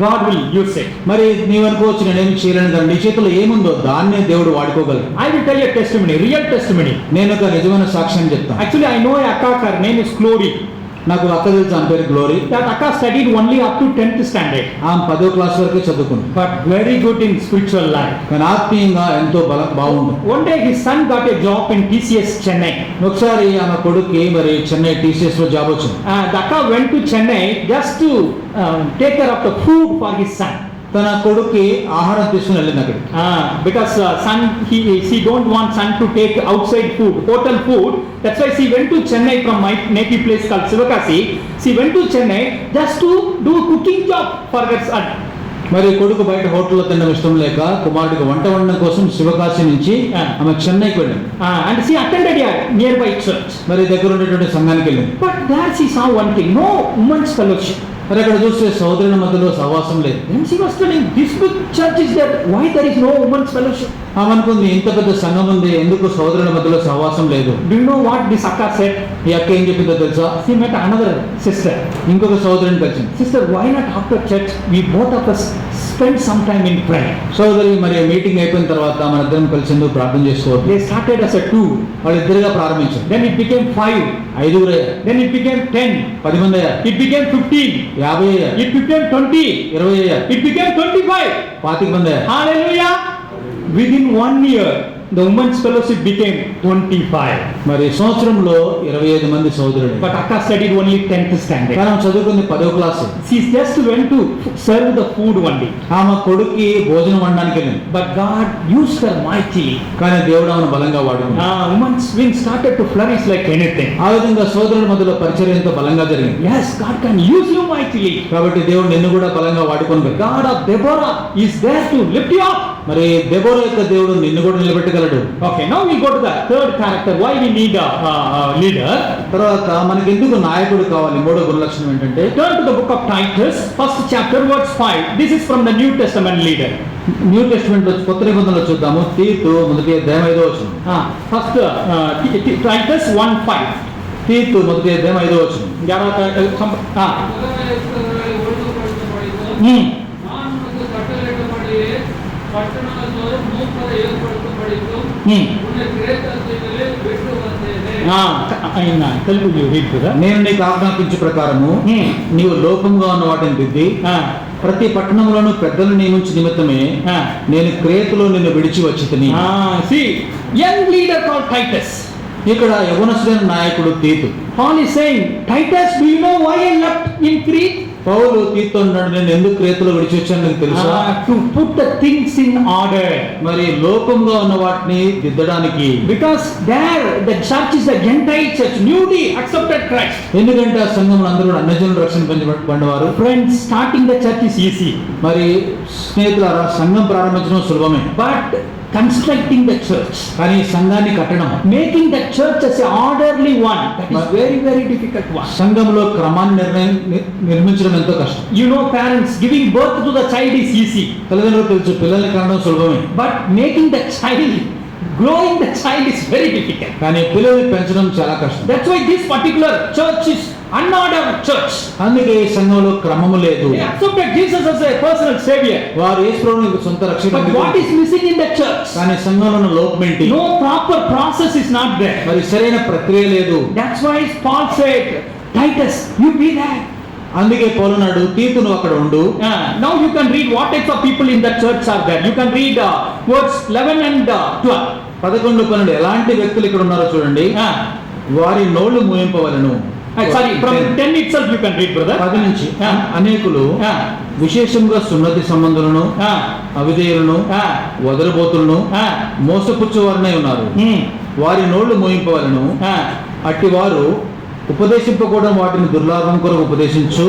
God will use it. మరి నీవు అనుకోవచ్చు నేనేమి చేయలేను కానీ నీ చేతిలో ఏముందో దాన్నే దేవుడు వాడుకోగలరు. I will tell you a testimony, real testimony. నేను ఒక నిజమైన సాక్ష్యం చెప్తాను. Actually, I know a akka, her name is Glory. నాకు అక్క తెలుసు, ఆమె పేరు glory. That akka studied only up to 10th standard, ఆమె 10వ క్లాస్ వరకే చదువుకుంది. but very good in spiritual life. కానీ ఆత్మీయంగా ఎంతో బాగుంది. One day his son got a job in TCS Chennai. ఒకసారి ఆమె కొడుక్కి మరి చెన్నై టీసీఎస్ లో జాబ్ వచ్చింది. The akka went to Chennai just to take care of the food for his son. తన కొడుక్కి ఆహారం తీసుకుని వెళ్ళింది అక్కడికి. Because son, she don't want son to take outside food, hotel food. That's why she went to Chennai from my native place called Sivakasi. She went to Chennai just to do cooking job for her son. మరి కొడుకు బయట హోటల్లో తినడం ఇష్టం లేక కుమారుడికి వంట వండడం కోసం శివకాశి నుంచి ఆమె చెన్నైకి వెళ్ళింది. And she attended a nearby church. మరి దగ్గర ఉండేటువంటి సంఘానికి వెళ్ళింది. But there she saw one thing, no women's fellowship. మరి అక్కడ చూస్తే సోదరుల మధ్యలో సహవాసం లేదు. Then she was telling, this big church is there, why there is no women's fellowship? ఆమె అనుకుంది ఇంత పెద్ద సంఘం ఉంది, ఎందుకు సోదరుల మధ్యలో సహవాసం లేదు? Do you know what this akka said? ఈ అక్క ఏం చెప్పిందో తెలుసా? She met another sister. ఇంకొక సోదరుని కలిసింది. Sister, why not after church we both of us spend some time in prayer? సోదరి మరి మీటింగ్ అయిపోయిన తర్వాత మన ఇద్దరం కలిసి ఎందుకు ప్రార్థన చేసుకోవద్దు? They started as a 2. వాళ్ళు ఇద్దరుగా ప్రారంభించారు. Then it became 5. 5 అయ్యారు. Then it became 10. 10 మంది అయ్యారు. It became 15. 50 అయ్యారు. It became 20. 20 అయ్యారు. It became 25. 25 మంది అయ్యారు. Hallelujah. Within 1 year, the women's fellowship became 25. మరి సంవత్సరంలో 25 మంది సోదరులు. But akka studied only 10th standard. కానీ చదువుకుంది 10వ class. She just went to serve the food one day. ఆమె కొడుక్కి భోజనం వండడానికి వెళ్ళింది. But God used her mightily. కానీ దేవుడు ఆమెను బలంగా వాడుకున్నాడు. Women's wing started to flourish like anything. ఆ విధంగా సోదరుల మధ్యలో పరిచర్య ఎంతో బలంగా జరిగింది. Yes, God can use you mightily. కాబట్టి దేవుడు నిన్ను కూడా బలంగా వాడుకోగలడు. God of Deborah is there to lift you up. మరి దెబోరా యొక్క దేవుడు నిన్ను కూడా నిలబెట్టగలడు. Okay, now we go to the third character. Why we need a leader? తర్వాత మనకి ఎందుకు నాయకుడు కావాలి? మూడో గుణలక్షణం ఏంటంటే Turn to the book of Titus, first chapter, verse 5. This is from the New Testament leader. New testament లో కొత్త నిబంధనలో చూద్దాము. తీతు మొదటి అధ్యాయం 5వ వచనం. First Titus 1:5. తీతు మొదటి అధ్యాయం 5వ వచనం. తెలుగు read కదా. నేను నీకు ఆజ్ఞాపించే ప్రకారము నీవు లోపంగా ఉన్న వాటిని దిద్ది ప్రతి పట్టణంలోనూ పెద్దలు నియమించు నిమిత్తమే నేను క్రేతులో నిన్ను విడిచి వచ్చితిని. See, young leader called Titus. ఇక్కడ యవనస్తుడైన నాయకుడు తీతు. Paul is saying, Titus, do you know why I left in Crete? పౌలు తీతు అన్నాడు, నేను ఎందుకు క్రేతులో విడిచి వచ్చాను నీకు తెలుసా? To put the things in order. మరి లోపంగా ఉన్న వాటిని దిద్దడానికి. Because there the church is a Gentile church, newly accepted Christ. ఎందుకంటే ఆ సంఘంలో అందరూ అన్యజనులు రక్షణ పొందబడినవారు. Friends, starting the church is easy. మరి స్నేహితులారా, సంఘం ప్రారంభించడం సులభమే. But constructing the church, కానీ సంఘాన్ని కట్టడం, making the church as a orderly one, that is very, very difficult one. సంఘంలో క్రమాన్ని నిర్మించడం ఎంతో కష్టం. You know, parents, giving birth to the child is easy. తల్లిదండ్రులు తెలుసు, పిల్లల్ని కనడం సులభమే. But making the child, growing the child is very difficult. కానీ పిల్లల్ని పెంచడం చాలా కష్టం. That's why this particular church is unordered church. అందుకే ఈ సంఘంలో క్రమము లేదు. They accepted Jesus as a personal savior. వారు యేసుప్రభువుని సొంత రక్షకుడిగా. But what is missing in the church? కానీ సంఘంలో ఉన్న లోపం ఏంటి? No proper process is not there. మరి సరైన ప్రక్రియ లేదు. That's why Paul said, Titus, you be there. అందుకే పౌలున్నాడు తీతు నువ్వు అక్కడ ఉండు. Now you can read what types of people in that church are there. You can read verse 11 and 12. 11, 12 ఎలాంటి వ్యక్తులు ఇక్కడ ఉన్నారో చూడండి. వారి నోళ్లు మూయింపవలను. Sorry, from 10 itself you can read, brother. 10 నుంచి అనేకులు విశేషంగా సున్నతి సంబంధులను, అవిధేయులను, వదలబోతులను, మోసపుచ్చువారనై ఉన్నారు. వారి నోళ్లు మోయింపవలను. అట్టి వారు ఉపదేశింపకూడదు వాటిని దుర్లాభం కొరకు ఉపదేశించు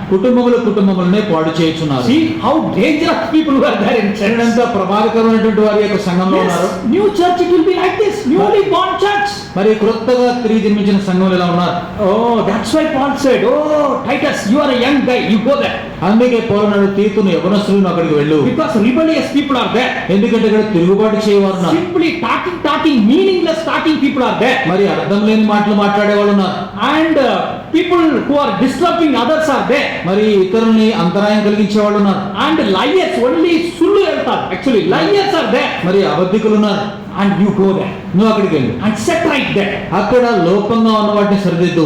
కుటుంబములనే పాడు చేయుచున్నారు. See how dangerous people were there in church. ఎంత ప్రమాదకరమైనటువంటి వారి యొక్క సంఘంలో ఉన్నారు. New church it will be like this, newly born church. మరి క్రొత్తగా తిరిగి జన్మించిన సంఘంలో ఎలా ఉన్నారు? Oh, that's why Paul said, oh Titus, you are a young guy, you go there. అందుకే పౌలున్నాడు తీతును యవనస్తులను అక్కడికి వెళ్ళు. Because rebellious people are there. ఎందుకంటే ఇక్కడ తిరుగుబాటు చేయవారు ఉన్నారు. Simply talking meaningless talking people are there. మరి అర్థం లేని మాటలు మాట్లాడే వాళ్ళు ఉన్నారు. And people who are disturbing others are there. మరి ఇతరుల్ని అంతరాయం కలిగించే వాళ్ళు ఉన్నారు. And liars, only సుల్లు వెళ్తారు. Actually liars are there. మరి అబద్ధికులు ఉన్నారు. And you go there నువ్వు అక్కడికి వెళ్ళు and set right there. అక్కడ లోపంగా ఉన్న వాటిని సరిదిద్దు.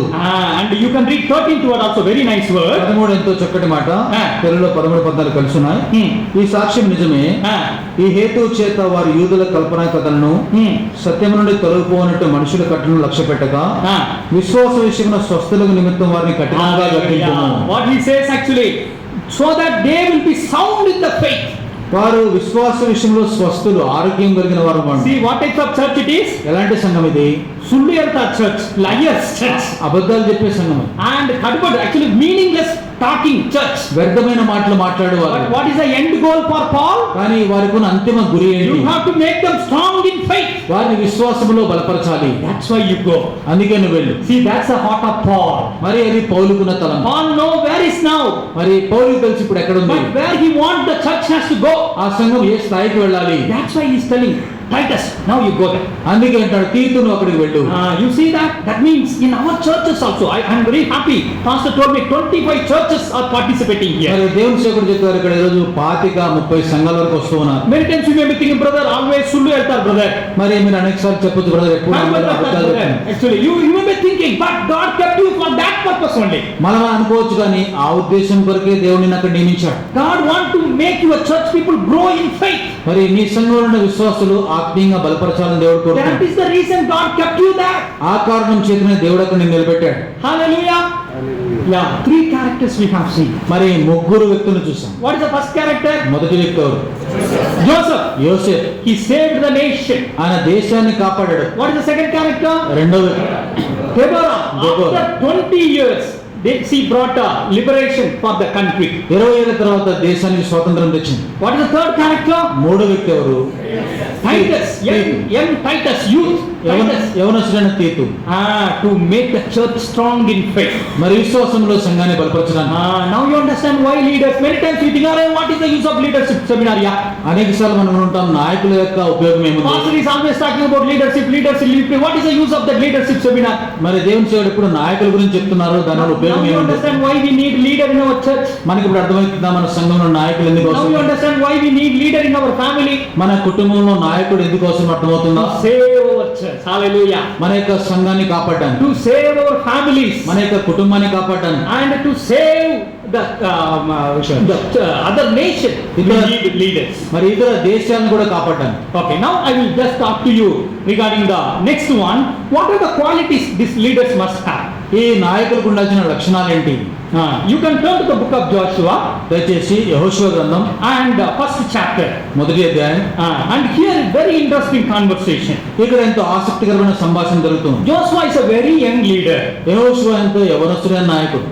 And you can read 13th word also, very nice word. 13 ఎంతో చక్కటి మాట. తెలుగులో 13, 14 కలిసి ఉన్నాయి. ఈ సాక్ష్యం నిజమే. ఈ హేతు చేత వారి యూదుల కల్పనా కథలను సత్యం నుండి తొలగిపోనట్టు మనుషుల కట్టలను లక్ష్య పెట్టక విశ్వాస విషయమున స్వస్థులకు నిమిత్తం వారిని కఠినంగా గద్దించుము. What he says actually, so that they will be sound in the faith. వారు విశ్వాస విషయంలో స్వస్థులు, ఆరోగ్యం కలిగిన వారు. See what type of church it is? ఎలాంటి సంఘం ఇది? సుల్లు వెళ్తారు church, liars church. అబద్ధాలు చెప్పే సంఘం. And third, actually meaningless talking church. వ్యర్థమైన మాటలు మాట్లాడేవారు. But what is the end goal for Paul? కానీ వారికి ఉన్న అంతిమ గురి ఏంటి? You have to make them strong in faith. వారిని విశ్వాసములో బలపరచాలి. That's why you go. అందుకే నువ్వు వెళ్ళు. See, that's the heart of Paul. మరి అది పౌలుకున్న తలం. Paul know where is now. మరి పౌలుకు తెలిసి ఇప్పుడు ఎక్కడ ఉంది? But where he want the church has to go. ఆ సంఘం ఏ స్థాయికి వెళ్ళాలి? That's why he is telling Titus, now you go there. అందుకే అంటాడు తీతును అక్కడికి వెళ్ళు. You see that? That means in our churches also, I am very happy. Pastor told me 25 churches are participating here. మరి దేవుని సేవకుడు చెప్పారు ఇక్కడ ఈ రోజు 25-30 సంఘాల వరకు వస్తూ ఉన్నారు. Many times you may be thinking, brother, always సుల్లు వెళ్తారు brother. మరి మీరు అనేకసార్లు చెప్పొచ్చు బ్రదర్ ఎప్పుడు అబద్ధాలు చెప్తారు. Actually you may be thinking, but God kept you for that purpose only. మనం అనుకోవచ్చు కానీ ఆ ఉద్దేశం కొరకే దేవుడిని అక్కడ నియమించాడు. God want to make your church people grow in faith. మరి నీ సంఘంలో ఉన్న విశ్వాసులు ఆత్మీయంగా బలపరచాలని దేవుడు కోరుతున్నాడు. That is the reason God kept you there. ఆ కారణం చేతనే దేవుడు అక్కడ నిన్ను నిలబెట్టాడు. Hallelujah. Yeah, 3 characters we have seen. మరి 3 వ్యక్తులను చూసాం. What is the first character? మొదటి వ్యక్తి ఎవరు? Joseph. Yosef. He saved the nation. ఆయన దేశాన్ని కాపాడాడు. What is the second character? రెండో వ్యక్తి Deborah. After 20 years she brought a liberation for the country. 20 ఏళ్ల తర్వాత దేశానికి స్వాతంత్రం తెచ్చింది. What is the third character? మూడో వ్యక్తి ఎవరు? Titus. Young Titus, youth. యవనస్తుడైన తీతు. To make the church strong in faith. మరి విశ్వాసంలో సంఘాన్ని బలపరచడానికి. Now you understand why leaders, many times we think, what is the use of leadership seminar? అనేకసార్లు మనం ఉంటాం నాయకుల యొక్క ఉపయోగం ఏముంది? Pastor is always talking about leadership. What is the use of that leadership seminar? మరి దేవుని సేవకుడు ఇప్పుడు నాయకుల గురించి చెప్తున్నారు, దానివల్ల ఉపయోగం Now you ఏముంది? understand why we need leader in our church. మనకి ఇప్పుడు అర్థమవుతుందా మన సంఘంలో నాయకులు ఎందుకు Now అవసరం? you understand why we need leader in our family. మన కుటుంబంలో నాయకుడు ఎందుకు అవసరం అర్థమవుతుందా? To save our church. Hallelujah. మన యొక్క సంఘాన్ని కాపాడడానికి, To save our families. మన యొక్క కుటుంబాన్ని కాపాడడానికి, And to save the other nation. We need leaders. మరి ఇతర దేశాలను కూడా కాపాడడానికి. Okay, now I will just talk to you regarding the next one. What are the qualities these leaders must have? ఈ నాయకులకు ఉండాల్సిన లక్షణాలు ఏంటి? You can turn to the book of Joshua. దయచేసి యెహోషువ గ్రంథం And first chapter. మొదటి అధ్యాయం. And here very interesting conversation. ఇక్కడ ఎంతో ఆసక్తికరమైన సంభాషణ జరుగుతుంది. Joshua is a very young leader. యెహోషువ ఎంతో యవనస్తుడైన నాయకుడు.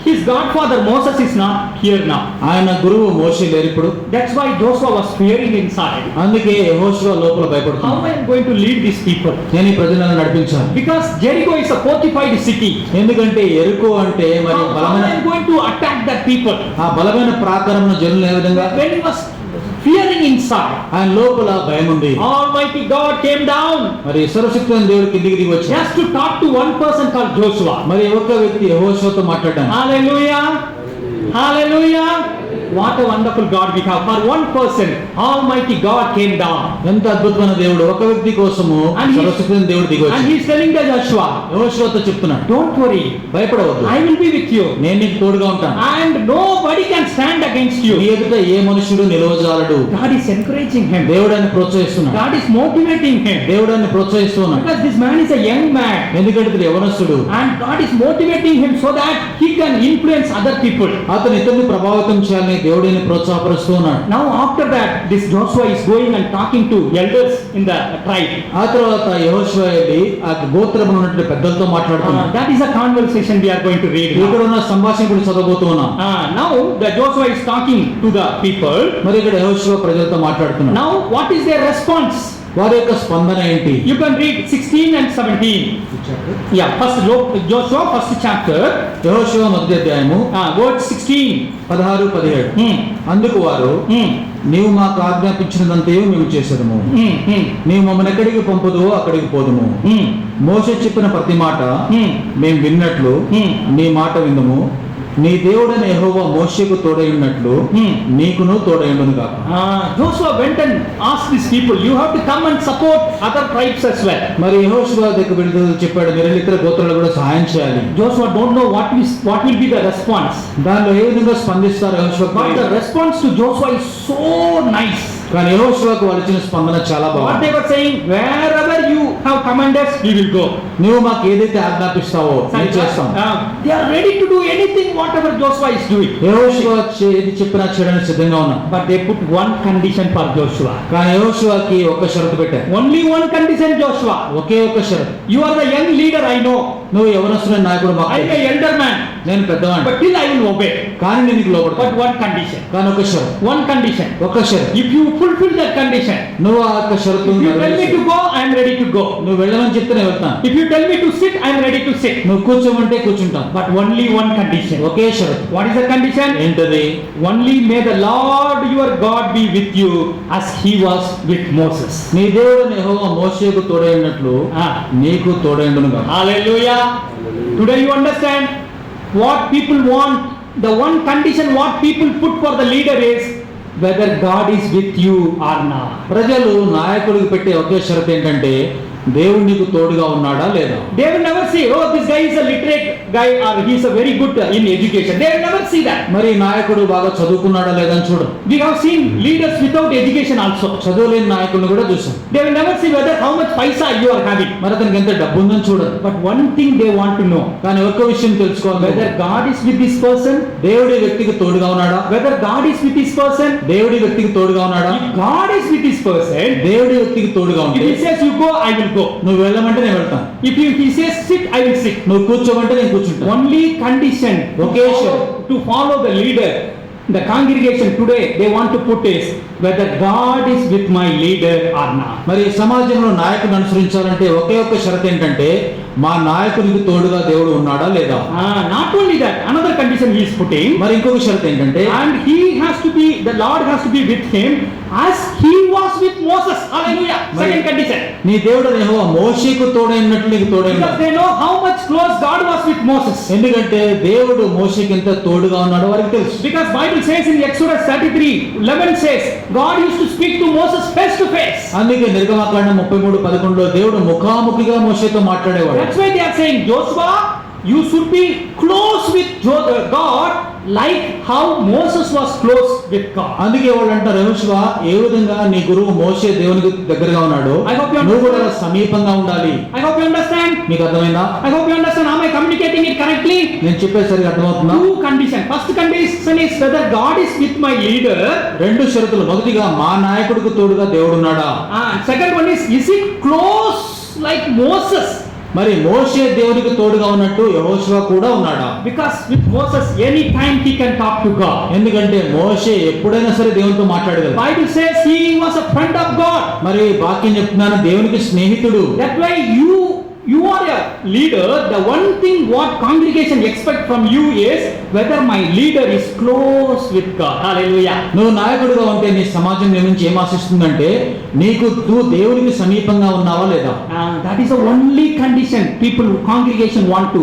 His godfather Moses is not here now. ఆయన గురువు మోషే లేరు ఇప్పుడు. That's why Joshua was fearing inside. అందుకే యెహోషువ లోపల భయపడుతున్నాడు. How am I going to lead these people? నేను ఈ ప్రజలను నడిపించాలి. Because Jericho is a fortified city. ఎందుకంటే ఎరుకో అంటే మరి How am బలమైన I going to attack that people? ఆ బలమైన ప్రాకారమున జనులు ఏ విధంగా? When he was fearing inside, ఆయన లోపల భయం ఉంది. Almighty God came down మరి సర్వశక్తుడైన దేవుడు కిందికి దిగి వచ్చాడు. just to talk to one person called Joshua. మరి ఒక వ్యక్తి యెహోషువతో మాట్లాడాడు. Hallelujah. Hallelujah. what a wonderful God we have. For one person, Almighty God came down. ఎంత అద్భుతమైన దేవుడు, ఒక వ్యక్తి కోసము And he- సర్వశక్తుడైన దేవుడు దిగి And వచ్చాడు. he is telling the Joshua, యెహోషువతో చెప్తున్నాడు, don't worry, భయపడవద్దు, I will be with you. నేను నీకు తోడుగా ఉంటాను, And nobody can stand against నీ you. ఎదుట ఏ మనుషుడు నిలవజాలడు. God is encouraging him. దేవుడు ఆయన ప్రోత్సహిస్తున్నాడు, God is motivating him. దేవుడు ఆయన ప్రోత్సహిస్తున్నాడు. Because this man is a young man. ఎందుకంటే ఇతడు యవనస్తుడు, And God is motivating him so that he can influence other people. అతను ఇతరుని ప్రభావితం చేయాలని దేవుడిని ప్రోత్సాహపరుస్తూ ఉన్నాడు. Now after that, this Joshua is going and talking to elders in the tribe. ఆ తర్వాత యెహోషువ వెళ్ళి ఆ గోత్రమున ఉన్నటువంటి పెద్దలతో మాట్లాడుతున్నాడు. That is a conversation we are going to read. ఇక్కడ ఉన్న సంభాషణ ఇప్పుడు చదవబోతూ ఉన్నాం. Now the Joshua is talking to the people. మరి ఇక్కడ యెహోషువ ప్రజలతో మాట్లాడుతున్నాడు. Now what is their response? వారి యొక్క స్పందన ఏంటి? You can read 16 and 17. Yeah, first Joshua, first chapter, యెహోషువ మొదటి అధ్యాయము verse 16. 16, 17. Hmm. అందుకు వారు, Hmm. నీవు మాకు ఆజ్ఞాపించినదంతయు మేము చేసేదము, Hmm. Hmm. నీవు మమ్మల్ని ఎక్కడికి పంపుదువో అక్కడికి పోదుము. Hmm. మోషే చెప్పిన ప్రతి మాట Hmm. మేము విన్నట్లు Hmm. నీ మాట విందుము. నీ దేవుడైన యెహోవా మోషేకు తోడై ఉన్నట్లు Hmm. నీకును తోడై ఉండును గాక. Joshua went and asked these people, you have to come and support other tribes as well. మరి యెహోషువ దగ్గర విడుదల చెప్పాడు, మీరు ఇతర గోత్రాలు కూడా సహాయం చేయాలి. Joshua don't know what will be the response. దానిలో ఏ విధంగా స్పందిస్తారు యెహోషువ? But the response to Joshua is so nice. కానీ యెహోషువకు వాళ్ళు ఇచ్చిన స్పందన చాలా What బాగుంది. they were saying, wherever you have commanded us, we will go. నువ్వు మాకు ఏదైతే ఆజ్ఞాపిస్తావో మేము చేస్తాం. They are ready to do anything, whatever Joshua is doing. యెహోషువ ఏది చెప్పినా చేయడానికి సిద్ధంగా ఉన్నాం. But they put one condition for Joshua. కానీ యెహోషువకి ఒక షరతు పెట్టారు. Only one condition, Joshua. ఒకే ఒక షరతు. You are the young leader, I know. నువ్వు యవనస్తుడైన నాయకుడు మాకు I am తెలుసు. an elder man. నేను పెద్దవాడిని, But still I will obey. కానీ నేను నీకు But లోపడతాను. one condition. కానీ ఒక షరతు, One condition. ఒక షరతు. If you fulfill that condition, నువ్వు ఆ యొక్క షరతు if you tell me to go, I am ready to go. నువ్వు వెళ్ళమని చెప్తే నేను వెళ్తాను. If you tell me to sit, I am ready to sit. నువ్వు కూర్చోమంటే కూర్చుంటాను. But only one condition. ఒకే షరతు. What is the condition? ఏంటది? Only may the Lord your God be with you as he was with Moses. నీ దేవుడు యెహోవా మోషేకు తోడైనట్లు Ah. నీకు తోడైండును గాక. Hallelujah. Today you understand what people want. The one condition what people put for the leader is whether God is with you or not. ప్రజలు నాయకుడికి పెట్టే ఒకే షరతు ఏంటంటే దేవుడు నీకు తోడుగా ఉన్నాడా లేదా. They will never say, oh, this guy is a literate guy or he is a very good in education. They will never see that. మరి నాయకుడు బాగా చదువుకున్నాడా లేదా అని చూడు. We have seen leaders without education also. చదువులేని నాయకుడిని కూడా చూసాం. They will never see whether how much paisa you are having. మరి అతనికి ఎంత డబ్బు ఉందని చూడదు. But one thing they want to know, కానీ ఒక్క విషయం తెలుసుకోవాలి, whether God is with this person, దేవుడి వ్యక్తికి తోడుగా ఉన్నాడా. whether God is with this person. దేవుడి వ్యక్తికి తోడుగా ఉన్నాడా. If God is with this person, దేవుడి వ్యక్తికి తోడుగా if ఉంటే he says you go, I will go. నువ్వు వెళ్ళమంటే నేను వెళ్తాను. If he says sit, I will sit. నువ్వు కూర్చోమంటే నేను కూర్చుంటాను. Only condition Vocation. to follow the leader. The congregation today they want to put is whether God is with my leader or not. మరి సమాజంలో నాయకుడిని అనుసరించాలంటే ఒకే ఒక్క షరతు ఏంటంటే మా నాయకునికి తోడుగా దేవుడు ఉన్నాడా లేదా. Not only that, another condition he is putting, మరి ఇంకొక షరతు ఏంటంటే and he has to be, the Lord has to be with him as he was with Moses. Hallelujah. Second condition. నీ దేవుడు యెహోవా మోషేకు తోడైనట్లు నీకు తోడై Because ఉన్నాడు. they know how much close God was with Moses. ఎందుకంటే దేవుడు మోషేకి ఎంత తోడుగా ఉన్నాడో వారికి తెలుసు. Because Bible says in Exodus 33:11 says God used to speak to Moses face to face. అందుకే నిర్గమకాండం 33:11లో దేవుడు ముఖాముఖిగా మోషేతో మాట్లాడేవాడు. That's why they are saying, Joshua, you should be close with God like how Moses was close with God. అందుకే వాళ్ళు అంటారు, యెహోషువ ఏ విధంగా నీ గురువు మోషే దేవునికి దగ్గరగా ఉన్నాడు, I hope you నువ్వు కూడా సమీపంగా ఉండాలి. I hope you understand. మీకు అర్థమైందా? I hope you understand. Am I communicating it correctly? నేను చెప్పేసరికి అర్థమవుతుందా? Two conditions. First condition is whether God is with my leader. రెండు షరతులు. మొదటిగా మా నాయకుడికి తోడుగా దేవుడు ఉన్నాడా. Second one is it close like Moses? మరి మోషే దేవునికి తోడుగా ఉన్నట్టు యెహోషువ కూడా ఉన్నాడా. Because with Moses any time he can talk to God. ఎందుకంటే మోషే ఎప్పుడైనా సరే దేవునితో మాట్లాడగలడు. Bible says he was a friend of God. మరి వాక్యం చెప్తున్నాను, దేవునికి స్నేహితుడు. That way you are a leader. The one thing what congregation expect from you is whether my leader is close with God. Hallelujah. నువ్వు నాయకుడిగా ఉంటే నీ సమాజం నీ నుంచి ఏం ఆశిస్తుందంటే నువ్వు దేవునికి సమీపంగా ఉన్నావా లేదా. That is the only condition people congregation want to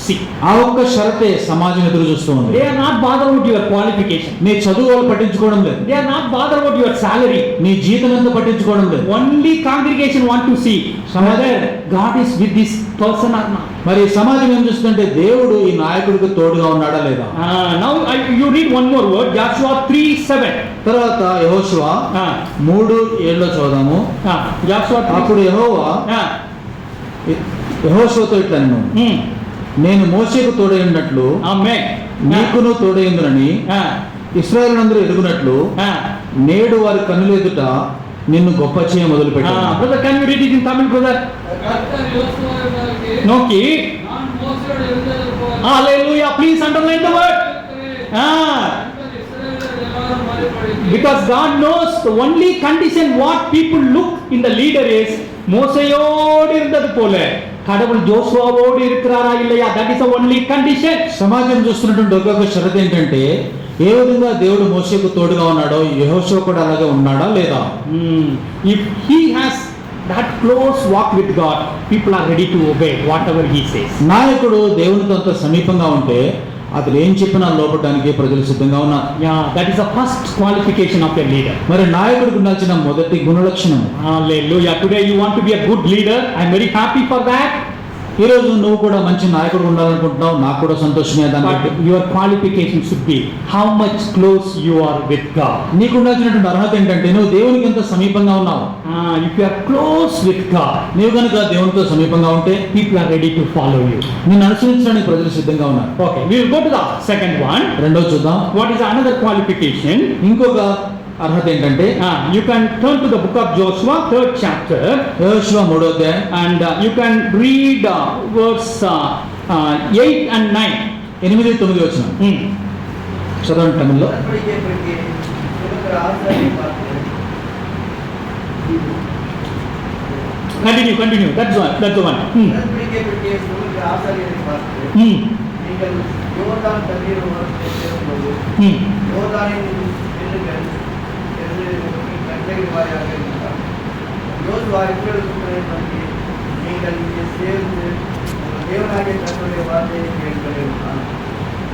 see. ఆ ఒక్క షరతే సమాజం ఎదురు చూస్తూ ఉంది. They are not bothered about your qualification. నీ చదువు వాళ్ళు పట్టించుకోవడం లేదు. They are not bothered about your salary. నీ జీతం ఎంత పట్టించుకోవడం లేదు. Only congregation want to see whether God is with this person or not. మరి సమాజం ఏం చూస్తుందంటే దేవుడు ఈ నాయకుడికి తోడుగా ఉన్నాడా లేదా. Now you read one more word, Joshua 3:7. తర్వాత యెహోషువ 3:7 చదువుదాము. Joshua 3. అప్పుడు యెహోషువతో ఇట్లా అన్నాను, నేను మోషేకు తోడై ఉన్నట్లు Amen. నీకును తోడై ఉందునని ఇశ్రాయేలునందరూ ఎరుగునట్లు నేడు వారి కన్నుల ఎదుట నిన్ను గొప్ప చేయ మొదలుపెట్టాను. Brother, can you read it in Tamil, brother? Noki. Hallelujah. Please underline the word. Because God knows the only condition what people look in the leader is மோசையோடு இருந்தது போல கடவுள் ஜோசுவாவோடு இருக்கிறாரா இல்லையா, that is the only condition. సమాజం చూస్తున్నటువంటి ఒక్కొక్క షరత్ ఏంటంటే ఏ విధంగా దేవుడు మోషేకు తోడుగా ఉన్నాడో యెహోషువ కూడా అలాగే ఉన్నాడా లేదా. If he has that close walk with God, people are ready to obey whatever he says. నాయకుడు దేవునితో అంత సమీపంగా ఉంటే అతను ఏం చెప్పినా లోపడానికి ప్రజలు సిద్ధంగా ఉన్నారు. Yeah, that is the first qualification of a leader. మరి నాయకుడికి ఉండాల్సిన మొదటి గుణలక్షణం. Hallelujah. Today you want to be a good leader. I am very happy for that. ఈ రోజు నువ్వు కూడా మంచి నాయకుడు ఉండాలనుకుంటున్నావు, నాకు కూడా సంతోషమే. But your qualification should be how much close you are with God. నీకు ఉండాల్సినటువంటి అర్హత ఏంటంటే నువ్వు దేవునికి ఎంత సమీపంగా ఉన్నావు. If you are close with God, నీవు కనుక దేవునితో సమీపంగా ఉంటే people are ready to follow you. నిన్ను అనుసరించడానికి ప్రజలు సిద్ధంగా ఉన్నారు. Okay, we will go to the second one. రెండో చూద్దాం. What is another qualification? ఇంకొక అర్హత ఏంటంటే You can turn to the book of Joshua, 3rd chapter, యెహోషువ 3వ అధ్యాయం and you can read verse 8 and 9. 8-9 వచనం చదవండి తమిళ్లో. Continue. That's the one.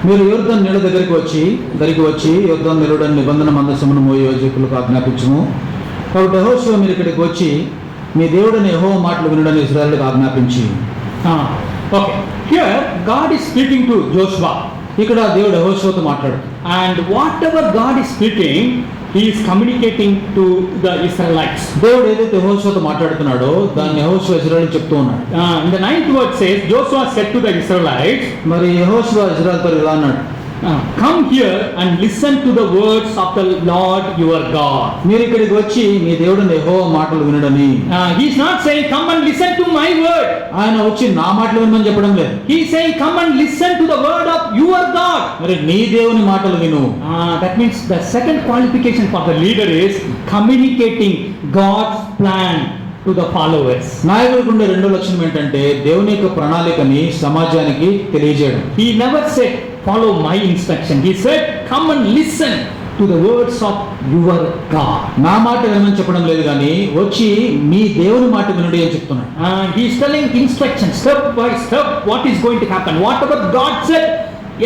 మీరు యోర్దాను నీళ్ళ దగ్గరికి వచ్చి యోర్దాను నీళ్ళ నిబంధన మందసమును మోయే యోజకులకు ఆజ్ఞాపించుము. కాబట్టి యెహోషువ మీరు ఇక్కడికి వచ్చి మీ దేవుడైన యెహోవా మాటలు వినడని ఇశ్రాయేలుకు ఆజ్ఞాపించి. Okay, here God is speaking to Joshua. ఇక్కడ దేవుడు యెహోషువతో మాట్లాడు. And whatever God is speaking, he is communicating to the Israelites. దేవుడు ఏదైతే యెహోషువతో మాట్లాడుతున్నాడో దాన్ని యెహోషువ ఇశ్రాయేలుకు చెప్తూ ఉన్నాడు. In the 9th word says, Joshua said to the Israelites, మరి యెహోషువ ఇశ్రాయేలుతో ఇలా అన్నాడు, come here and listen to the words of the Lord your God. మీరు ఇక్కడికి వచ్చి మీ దేవుడైన యెహోవా మాటలు వినడని. He is not saying come and listen to my word. ఆయన వచ్చి నా మాటలు వినమని చెప్పడం లేదు. He is saying come and listen to the word of your God. మరి నీ దేవుని మాటలు విను. That means the second qualification for the leader is communicating God's plan to the followers. నాయకుడికి ఉండే రెండో లక్షణం ఏంటంటే దేవుని యొక్క ప్రణాళికని సమాజానికి తెలియజేయడం. He never said follow my instruction. He said come and listen to the words of your God. నా మాట వినమని చెప్పడం లేదు కానీ వచ్చి మీ దేవుని మాట వినుడి అని చెప్తున్నాడు. He is telling instruction step by step what is going to happen. Whatever God said,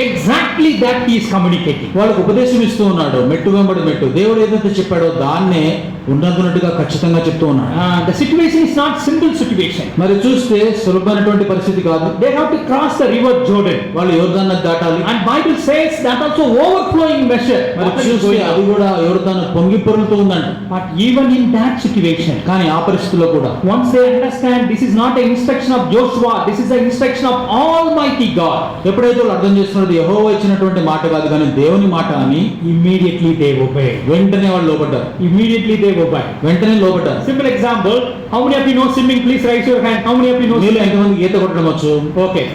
exactly that he is communicating. వాళ్ళకు ఉపదేశం ఇస్తూ ఉన్నాడు, మెట్టు వెంబడి మెట్టు. దేవుడు ఏదైతే చెప్పాడో దాన్నే ఉన్నట్టుగా ఖచ్చితంగా చెప్తూ ఉన్నాడు. The situation is not simple situation. మరి చూస్తే సులభమైనటువంటి పరిస్థితి కాదు. They have to cross the river Jordan. వాళ్ళు యోర్దాను నది దాటాలి. And Bible says that also overflowing measure. మరి చూస్తే అది కూడా యోర్దాను పొంగి పొర్లుతూ ఉందంట. But even in that situation, కానీ ఆ పరిస్థితిలో కూడా once they understand this is not an instruction of Joshua, this is an instruction of Almighty God. ఎప్పుడైతే వాళ్ళు అర్థం చేస్తున్నది యెహోవా ఇచ్చినటువంటి మాట కాదు కానీ దేవుని మాట అని, Immediately they obey. వెంటనే వాళ్ళు లోబడ్డారు. Immediately they obey. వెంటనే లోబడ్డారు. Simple example, how many of you know swimming? Please raise your hand. How many of you know మీలో swimming? ఎంతమంది ఈత కొట్టడం వచ్చు? Okay.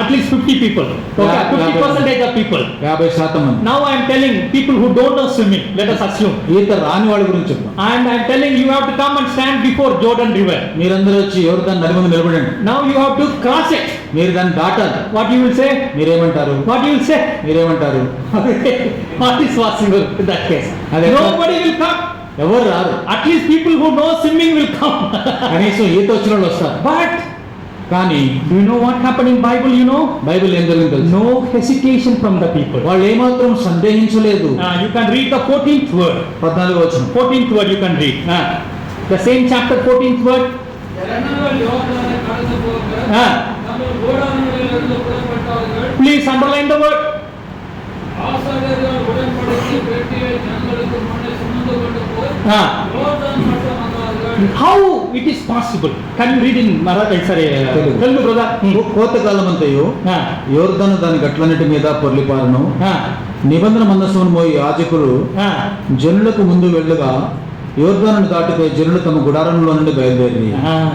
At least 50 people. Okay, 50% of people. 50% మంది. Now I am telling people who don't know swimming, let us assume. ఈత రాని వాళ్ళ గురించి చెప్తాం. And I am telling you have to come and stand before Jordan River. మీరందరూ వచ్చి యోర్దాను నది ముందు నిలబడండి. Now you have to cross it. మీరు దాన్ని దాటాలి. What you will say? మీరేమంటారు? What you will say? మీరేమంటారు? What is possible in that case? Nobody will come. ఎవరు రారు. At least people who know swimming will come. కనీసం ఈత వచ్చిన వాళ్ళు వస్తారు. But కానీ Do you know what happened in Bible? You know, Bible ఏం జరిగింది తెలుసా? no hesitation from the people. వాళ్ళు ఏమాత్రం సందేహించలేదు. You can read the 14th word. 14వ వచనం. 14th word you can read. The same chapter, 14th word. Please underline the word. How it is possible? Can you read in Marathi? Sorry, Telugu brother. కోతకాలం అంతయు యోర్దాను దాని గట్లన్నిటి మీద పొర్లిపారును. నిబంధన మందసమును మోయి యాజకులు జనులకు ముందు వెళ్ళగా యోర్దాను దాటిపోయి జనులు తమ గుడారంలో నుండి బయలుదేరి.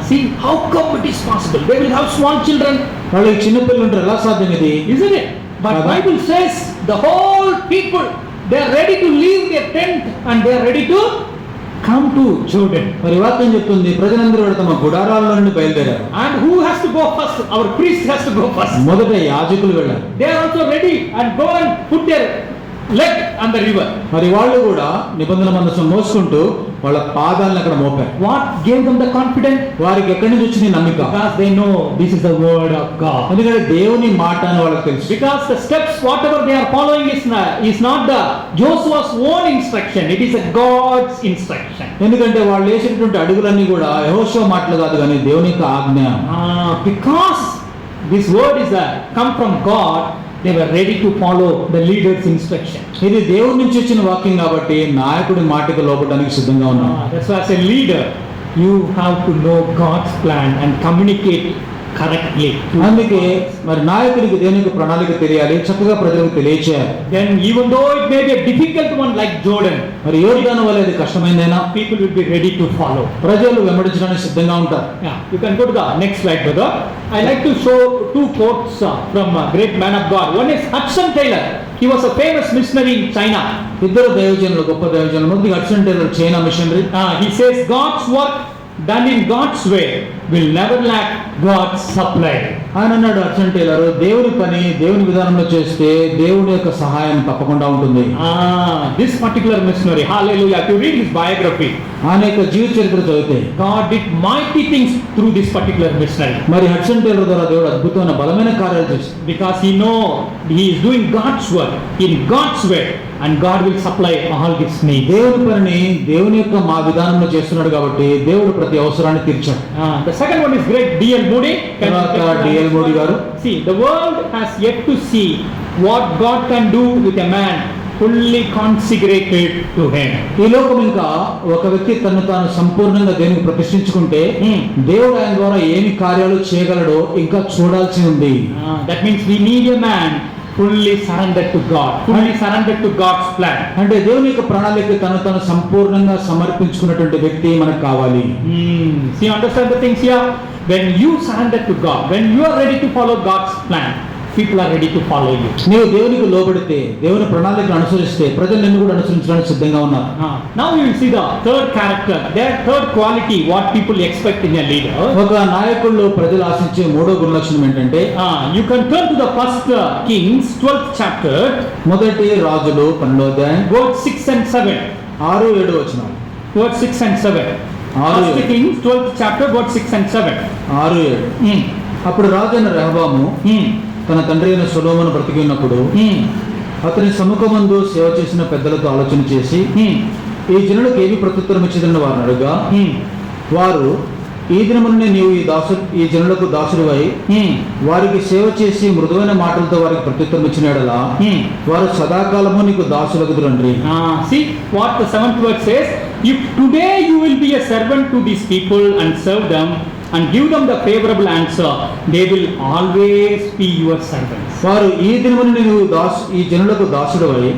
See how come it is possible? They will have small children. వాళ్ళకి చిన్న పిల్లలు ఉంటారు, ఎలా సాధ్యం ఇది? Isn't it? But Kada. Bible says the whole people, they are ready to leave their tent and they are ready to come to Jordan. మరి వాక్యం చెప్తుంది ప్రజలందరూ కూడా తమ గుడారాల్లో నుండి బయలుదేరారు. And who has to go first? Our priest has to go first. మొదట యాజకులు వెళ్ళారు. They are also ready and go and put their leg on the river. మరి వాళ్ళు కూడా నిబంధన మందసం మోసుకుంటూ వాళ్ళ పాదాలను అక్కడ మోపారు. What gave them the confidence? వారికి ఎక్కడి నుంచి వచ్చింది నమ్మిక? Because they know this is the word of God. ఎందుకంటే దేవుని మాట అని వాళ్ళకి తెలుసు. Because the steps whatever they are following is not the Joshua's own instruction, it is a God's instruction. ఎందుకంటే వాళ్ళు వేసినటువంటి అడుగులన్నీ కూడా యెహోషువ మాటలు కాదు కానీ దేవుని యొక్క ఆజ్ఞ. Because this word is come from God, they were ready to follow the leader's instruction. ఇది దేవుడి నుంచి వచ్చిన వాక్యం కాబట్టి నాయకుడి మాటకు లోపడానికి సిద్ధంగా ఉన్నారు. That's why as a leader you have to know God's plan and communicate correctly. అందుకే మరి నాయకుడికి దేవుని యొక్క ప్రణాళిక తెలియాలి, చక్కగా ప్రజలకు తెలియచేయాలి. Then even though it may be a difficult one like Jordan, మరి యోర్దాను వల్ల ఇది కష్టమైందైనా people will be ready to follow. ప్రజలు వెంబడించడానికి సిద్ధంగా ఉంటారు. Yeah, you can go to the next slide, brother. I like to show two quotes from a great man of God. One is Hudson Taylor. He was a famous missionary in China. ఇద్దరు దైవజనులు, గొప్ప దైవజనులు. మొదటి Hudson Taylor, China missionary. He says God's work done in God's way will never lack God's supply. ఆయన అన్నాడు, Hudson Taylor, దేవుని పని దేవుని విధానంలో చేస్తే దేవుని యొక్క సహాయం తప్పకుండా ఉంటుంది. This particular missionary, hallelujah, if you read his biography, ఆయన యొక్క జీవిత చరిత్ర చదివితే God did mighty things through this particular missionary. మరి హడ్సన్ టేలర్ ద్వారా దేవుడు అద్భుతమైన బలమైన కార్యాలు చేశాడు. Because he is doing God's work in God's way and God will supply all his needs. దేవుని పనిని దేవుని యొక్క మా విధానంలో చేస్తున్నాడు కాబట్టి దేవుడు ప్రతి అవసరాన్ని తీర్చాడు. The second one is great D.L. Moody. తర్వాత D.L. Moody గారు. See, the world has yet to see what God can do with a man fully consecrated to him. ఈ లోకం ఇంకా ఒక వ్యక్తి తను తాను సంపూర్ణంగా దేవునికి ప్రతిష్ఠించుకుంటే దేవుడు ఆయన ద్వారా ఏమి కార్యాలు చేయగలడో ఇంకా చూడాల్సి ఉంది. That means we need a man fully surrendered to God, fully surrendered to God's plan. అంటే దేవుని యొక్క ప్రణాళిక తను తాను సంపూర్ణంగా సమర్పించుకున్నటువంటి వ్యక్తి మనకు కావాలి. See, understand the things here. When you surrender to God, when you are ready to follow God's plan, people are ready to follow you. నీవు దేవునికి లోబడితే, దేవుని ప్రణాళికను అనుసరిస్తే ప్రజలు నిన్ను కూడా అనుసరించడానికి సిద్ధంగా ఉన్నారు. Now you will see the third character, their third quality, what people expect in a leader. ఒక నాయకుల్లో ప్రజలు ఆశించే మూడో గుణలక్షణం ఏంటంటే, You can turn to the first Kings 12th chapter, మొదటి రాజులు 12వ అధ్యాయం verse 6 and 7. 6-7 వచనాలు. Verse 6 and 7. First Kings 12th chapter, verse 6 and 7. 6-7. అప్పుడు రాజైన రెహబాము తన తండ్రి అయిన సొలొమోను బ్రతికి ఉన్నప్పుడు అతని సముఖమందు సేవ చేసిన పెద్దలతో ఆలోచన చేసి ఈ జనులకు ఏమి ప్రత్యుత్తరం ఇచ్చేదని వారిని అడుగా, వారు ఈ దినమునే నీవు ఈ జనులకు దాసుడివై వారికి సేవ చేసి మృదువైన మాటలతో వారికి ప్రత్యుత్తరం ఇచ్చిన యెడల వారు సదాకాలము నీకు దాసులగుదురండి. See what the 7th verse says. If today you will be a servant to these people and serve them and give them the favorable answer, they will always be your servants. వారు ఈ దినమునే నీవు ఈ జనులకు దాసుడివై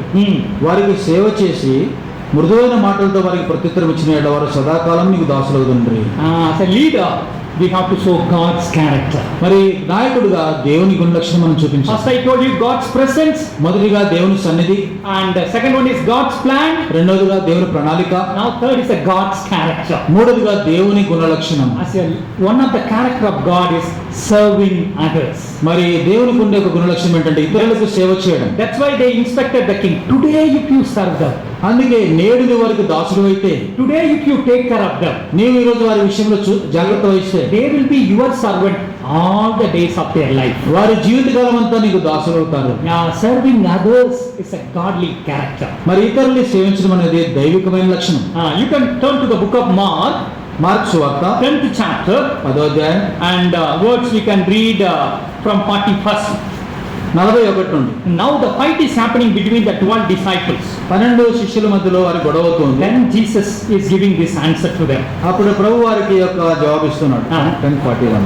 వారికి సేవ చేసి మృదువైన మాటలతో వారికి ప్రత్యుత్తరం ఇచ్చిన యెడల వారు సదాకాలం నీకు దాసులగుదురండి. As a leader we have to show God's character. మరి నాయకుడిగా దేవుని గుణలక్షణం మనం చూపించాలి. First I told you God's presence, మొదటిగా దేవుని సన్నిధి, and second one is God's plan, రెండోదిగా దేవుని ప్రణాళిక, now third is a God's character. మూడోదిగా దేవుని గుణలక్షణం. One of the character of God is serving others. మరి దేవునికి ఉండే ఒక గుణలక్షణం ఏంటంటే ఇతరులకు సేవ చేయడం. That's why they instructed the king, today if you serve them, అందుకే నేడు నీ వారికి దాసుడు అయితే, today if you take care of them, నీవు ఈ రోజు వారి విషయంలో జాగ్రత్త వహిస్తే, they will be your servant all the days of their life. వారి జీవితకాలం అంతా నీకు దాసులవుతారు. Serving others is a godly character. మరి ఇతరుల్ని సేవించడం అనేది దైవికమైన లక్షణం. You can turn to the book of Mark, mark సువార్త 10th chapter, 10వ అధ్యాయం and words we can read from 41st. 41 నుండి. Now the fight is happening between the 12 disciples. 12 శిష్యుల మధ్యలో వారి గొడవ అవుతుంది. Then Jesus is giving this answer to them. అప్పుడు ప్రభు వారికి యొక్క జవాబు ఇస్తున్నాడు. 10:41.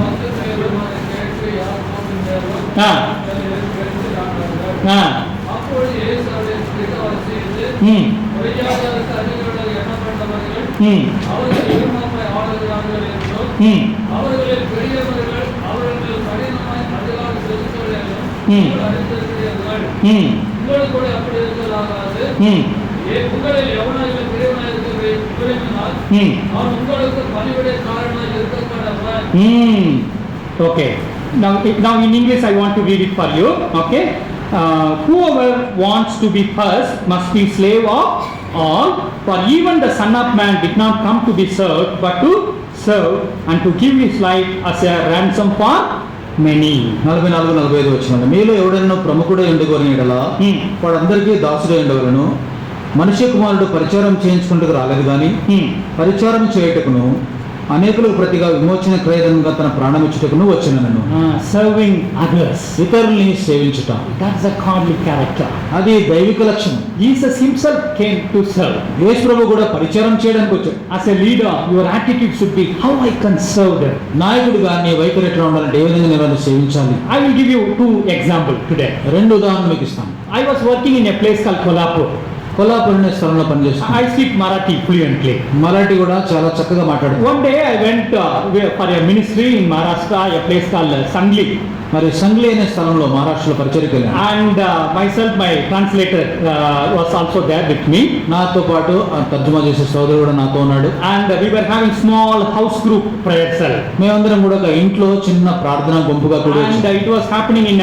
Okay. Now in English I want to read it for you. Okay. Whoever wants to be first must be slave of all. For even the Son of Man did not come to be served, but to serve and to give his life as a ransom for many. 44-45 వచ్చిన మీలో ఎవడైనా ప్రముఖుడై ఉండగోరిన యెడల వాడందరికీ దాసుడై ఉండవలెను. మనుష్య కుమారుడు పరిచారం చేయించుకుంటూ రాలేదు కానీ పరిచారం చేయుటకును అనేకులకు ప్రతిగా విమోచన క్రయధనంగా తన ప్రాణం ఇచ్చుటకును వచ్చినను. Serving others, ఇతరుల్ని సేవించుట, that's a godly character. అది దైవిక లక్షణం. Jesus himself came to serve. యేసు ప్రభు కూడా పరిచారం చేయడానికి వచ్చాడు. As a leader, your attitude should be how I can serve them. నాయకుడిగా నీ వైఖరి ఎట్లా ఉండాలంటే ఏ విధంగా నేను వాళ్ళని సేవించాలి. I will give you 2 examples today. 2 ఉదాహరణలు మీకు ఇస్తాను. I was working in a place called Kolhapur. Kollapur అనే స్థలంలో పనిచేస్తాను. I speak Marathi fluently. Marathi కూడా చాలా చక్కగా మాట్లాడుతాను. One day I went for a ministry in Maharashtra, a place called Sangli. మరి సంగ్లీ అనే స్థలంలో మహారాష్ట్రలో పరిచర్యకి వెళ్ళాను. And myself, my translator was also there with me. నాతో పాటు తర్జుమా చేసే సోదరుడు కూడా నాతో ఉన్నాడు. And we were having small house group prayer cell. మేమందరం కూడా ఒక ఇంట్లో చిన్న ప్రార్థన గుంపుగా కూడి And it was happening in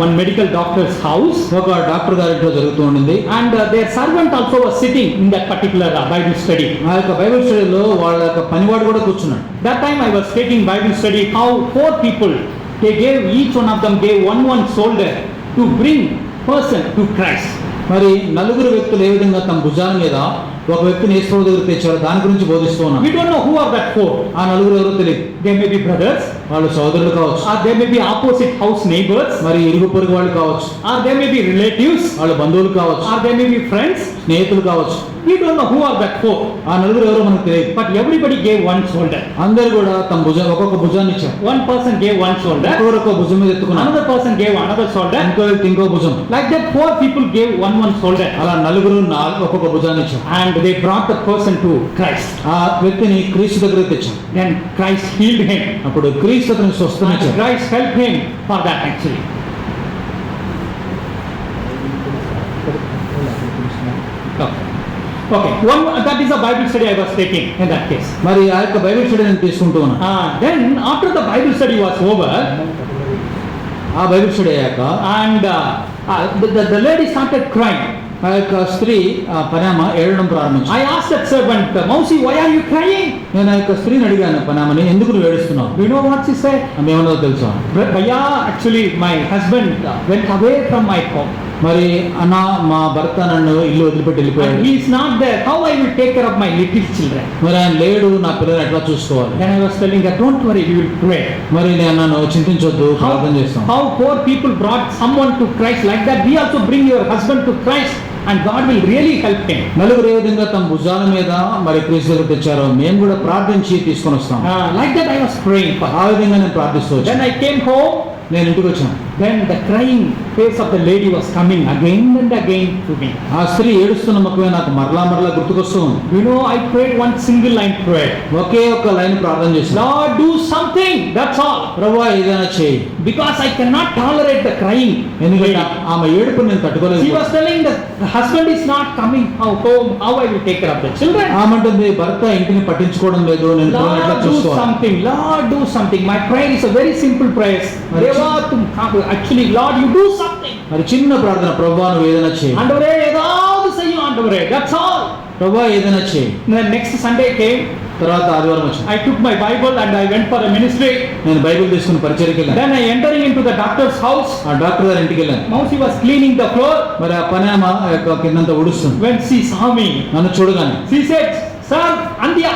one medical doctor's house. ఒక డాక్టర్ గారి ఇంట్లో జరుగుతూ ఉండింది. And their servant also was sitting in that particular Bible study. ఆ యొక్క బైబిల్ స్టడీలో వాళ్ళ యొక్క పనివాడు కూడా కూర్చున్నాడు. That time I was taking Bible study, how 4 people, they gave, each one of them gave one shoulder to bring person to Christ. మరి 4 వ్యక్తులు ఏ విధంగా తమ భుజాల మీద ఒక వ్యక్తిని యేసు ప్రభు దగ్గరికి తెచ్చారు దాని గురించి బోధిస్తూ ఉన్నాం. We don't know who are that 4. ఆ 4 ఎవరో తెలియదు. They may be brothers, వాళ్ళు సోదరులు కావచ్చు, or they may be opposite house neighbors, మరి ఇరుగు పొరుగు వాళ్ళు కావచ్చు, or they may be relatives, వాళ్ళ బంధువులు కావచ్చు, or they may be friends. స్నేహితులు కావచ్చు. We don't know who are that 4. ఆ 4 ఎవరో మనకు తెలియదు. But everybody gave one shoulder. అందరూ కూడా తమ ఒక్కొక్క భుజాన్ని ఇచ్చారు. One person gave one shoulder, ఒక్కొక్క భుజం మీద ఎత్తుకున్నారు. another person gave another shoulder. ఇంకో వ్యక్తి ఇంకో భుజం. Like that 4 people gave one shoulder. అలా 4 ఒక్కొక్క భుజాన్ని ఇచ్చారు. And they brought the person to Christ. ఆ వ్యక్తిని క్రీస్తు దగ్గరికి తెచ్చారు. Then Christ healed him. అప్పుడు క్రీస్తు అతనికి స్వస్థత And ఇచ్చారు. Christ helped him for that actually. Okay. That is a Bible study I was taking in that case. మరి ఆ యొక్క బైబిల్ స్టడీ నేను తీసుకుంటూ ఉన్నాను. Then after the Bible study was over, ఆ బైబిల్ స్టడీ అయ్యాక and the lady started crying. ఆ యొక్క స్త్రీ పనామ ఏడడం ప్రారంభించింది. I asked that servant, Mausi, why are you crying? నేను ఆ యొక్క స్త్రీని అడిగాను, పనామని ఎందుకు నువ్వు ఏడుస్తున్నావు? Do you know what she said? ఆమె ఏమన్నదో తెలుసా? Bhaiya, actually my husband went away from my home. మరి అన్న మా భర్త నన్ను ఇల్లు వదిలిపెట్టి వెళ్ళిపోయాడు. And he is not there. How I will take care of my little children? మరి ఆయన లేడు, నా పిల్లలు ఎట్లా చూసుకోవాలి? Then I was telling her, don't worry, we will pray. మరి నేను అన్నాను, చింతించొద్దు, ప్రార్థన చేస్తాం. How 4 people brought someone to Christ, like that we also bring your husband to Christ and God will really help him. 4 ఏ విధంగా తమ భుజాల మీద మరి క్రీస్తు దగ్గరికి తెచ్చారో మేము కూడా ప్రార్థించి తీసుకొని వస్తాం. Like that I was praying for. ఆ విధంగా నేను ప్రార్థిస్తూ వచ్చాను. Then I came home. నేను ఇంటికి వచ్చాను. Then the crying face of the lady was coming again and again to me. ఆ స్త్రీ ఏడుస్తున్న ముఖమే నాకు మరలా గుర్తుకొస్తూ ఉంది. You know, I prayed one single line prayer. ఒకే ఒక్క లైన్ ప్రార్థన చేశాను. Lord, do something. That's all. ప్రభువా ఏదైనా చేయి. Because I cannot tolerate the crying. ఎందుకంటే ఆమె ఏడుపు నేను తట్టుకోలేదు. She was telling that the husband is not coming home. How I will take care of the children? ఆమంటుంది భర్త ఇంటిని పట్టించుకోవడం లేదు, నేను పిల్లల్ని ఎట్లా Lord, do చూసుకోవాలి? something. Lord, do something. My prayer is a very simple prayer. Actually, Lord, you do something. మరి చిన్న ప్రార్థన, ప్రభువా నువ్వు ఏదైనా చేయి. ஆண்டவரே ஏதாவது செய்யும் ஆண்டவரே. That's all. ప్రభా ఏదైనా చేయి. The next Sunday came, తర్వాత ఆదివారం వచ్చింది. I took my Bible and I went for a ministry. నేను బైబిల్ తీసుకుని పరిచర్యకి వెళ్ళాను. Then I entering into the doctor's house. ఆ డాక్టర్ గారి ఇంటికి వెళ్ళాను. Now she was cleaning the floor. మరి ఆ పని ఆమె యొక్క కిందంతా ఉడుస్తుంది. When she saw me, నన్ను చూడగానే she said, "Sir, Antya,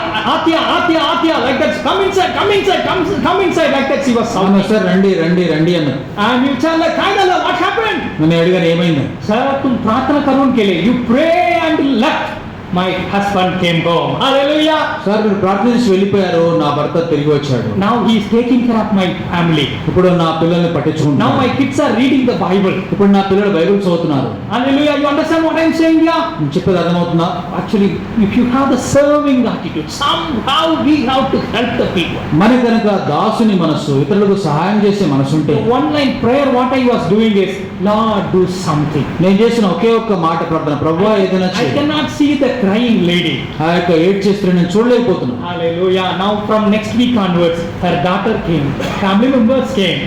like that. Come inside, like that." She was అవును shouting. సార్ రండి రండి రండి అన్న. And you tell her, "Kindala, what happened?" నన్ను అడిగాను ఏమైంది. Sir, तुम प्रार्थना करो उनके लिए. You pray and left. My husband came home. Hallelujah. Sir మీరు ప్రార్థించి వెళ్ళిపోయారు, నా భర్త తిరిగి వచ్చాడు. Now he is taking care of my family. ఇప్పుడు నా పిల్లల్ని పట్టించుకుంటున్నాను. Now my kids are reading the Bible. ఇప్పుడు నా పిల్లలు బైబిల్ చదువుతున్నారు. Hallelujah. You understand what I am saying here? నేను చెప్పేది అర్థమవుతుందా? Actually, if you have the serving attitude, somehow we have to help the people. మరి కనుక దాసుని మనస్సు, ఇతరులకు సహాయం చేసే మనసు ఉంటే, The one line prayer what I was doing is, Lord, do something. నేను చేసిన ఒకే ఒక్క మాట ప్రార్థన, ప్రభువా ఏదైనా I చేయి. cannot see the crying lady. ఆ యొక్క ఏడ్ చేస్తే నేను చూడలేకపోతున్నాను. Hallelujah. Now from next week onwards, her daughter came, family members came.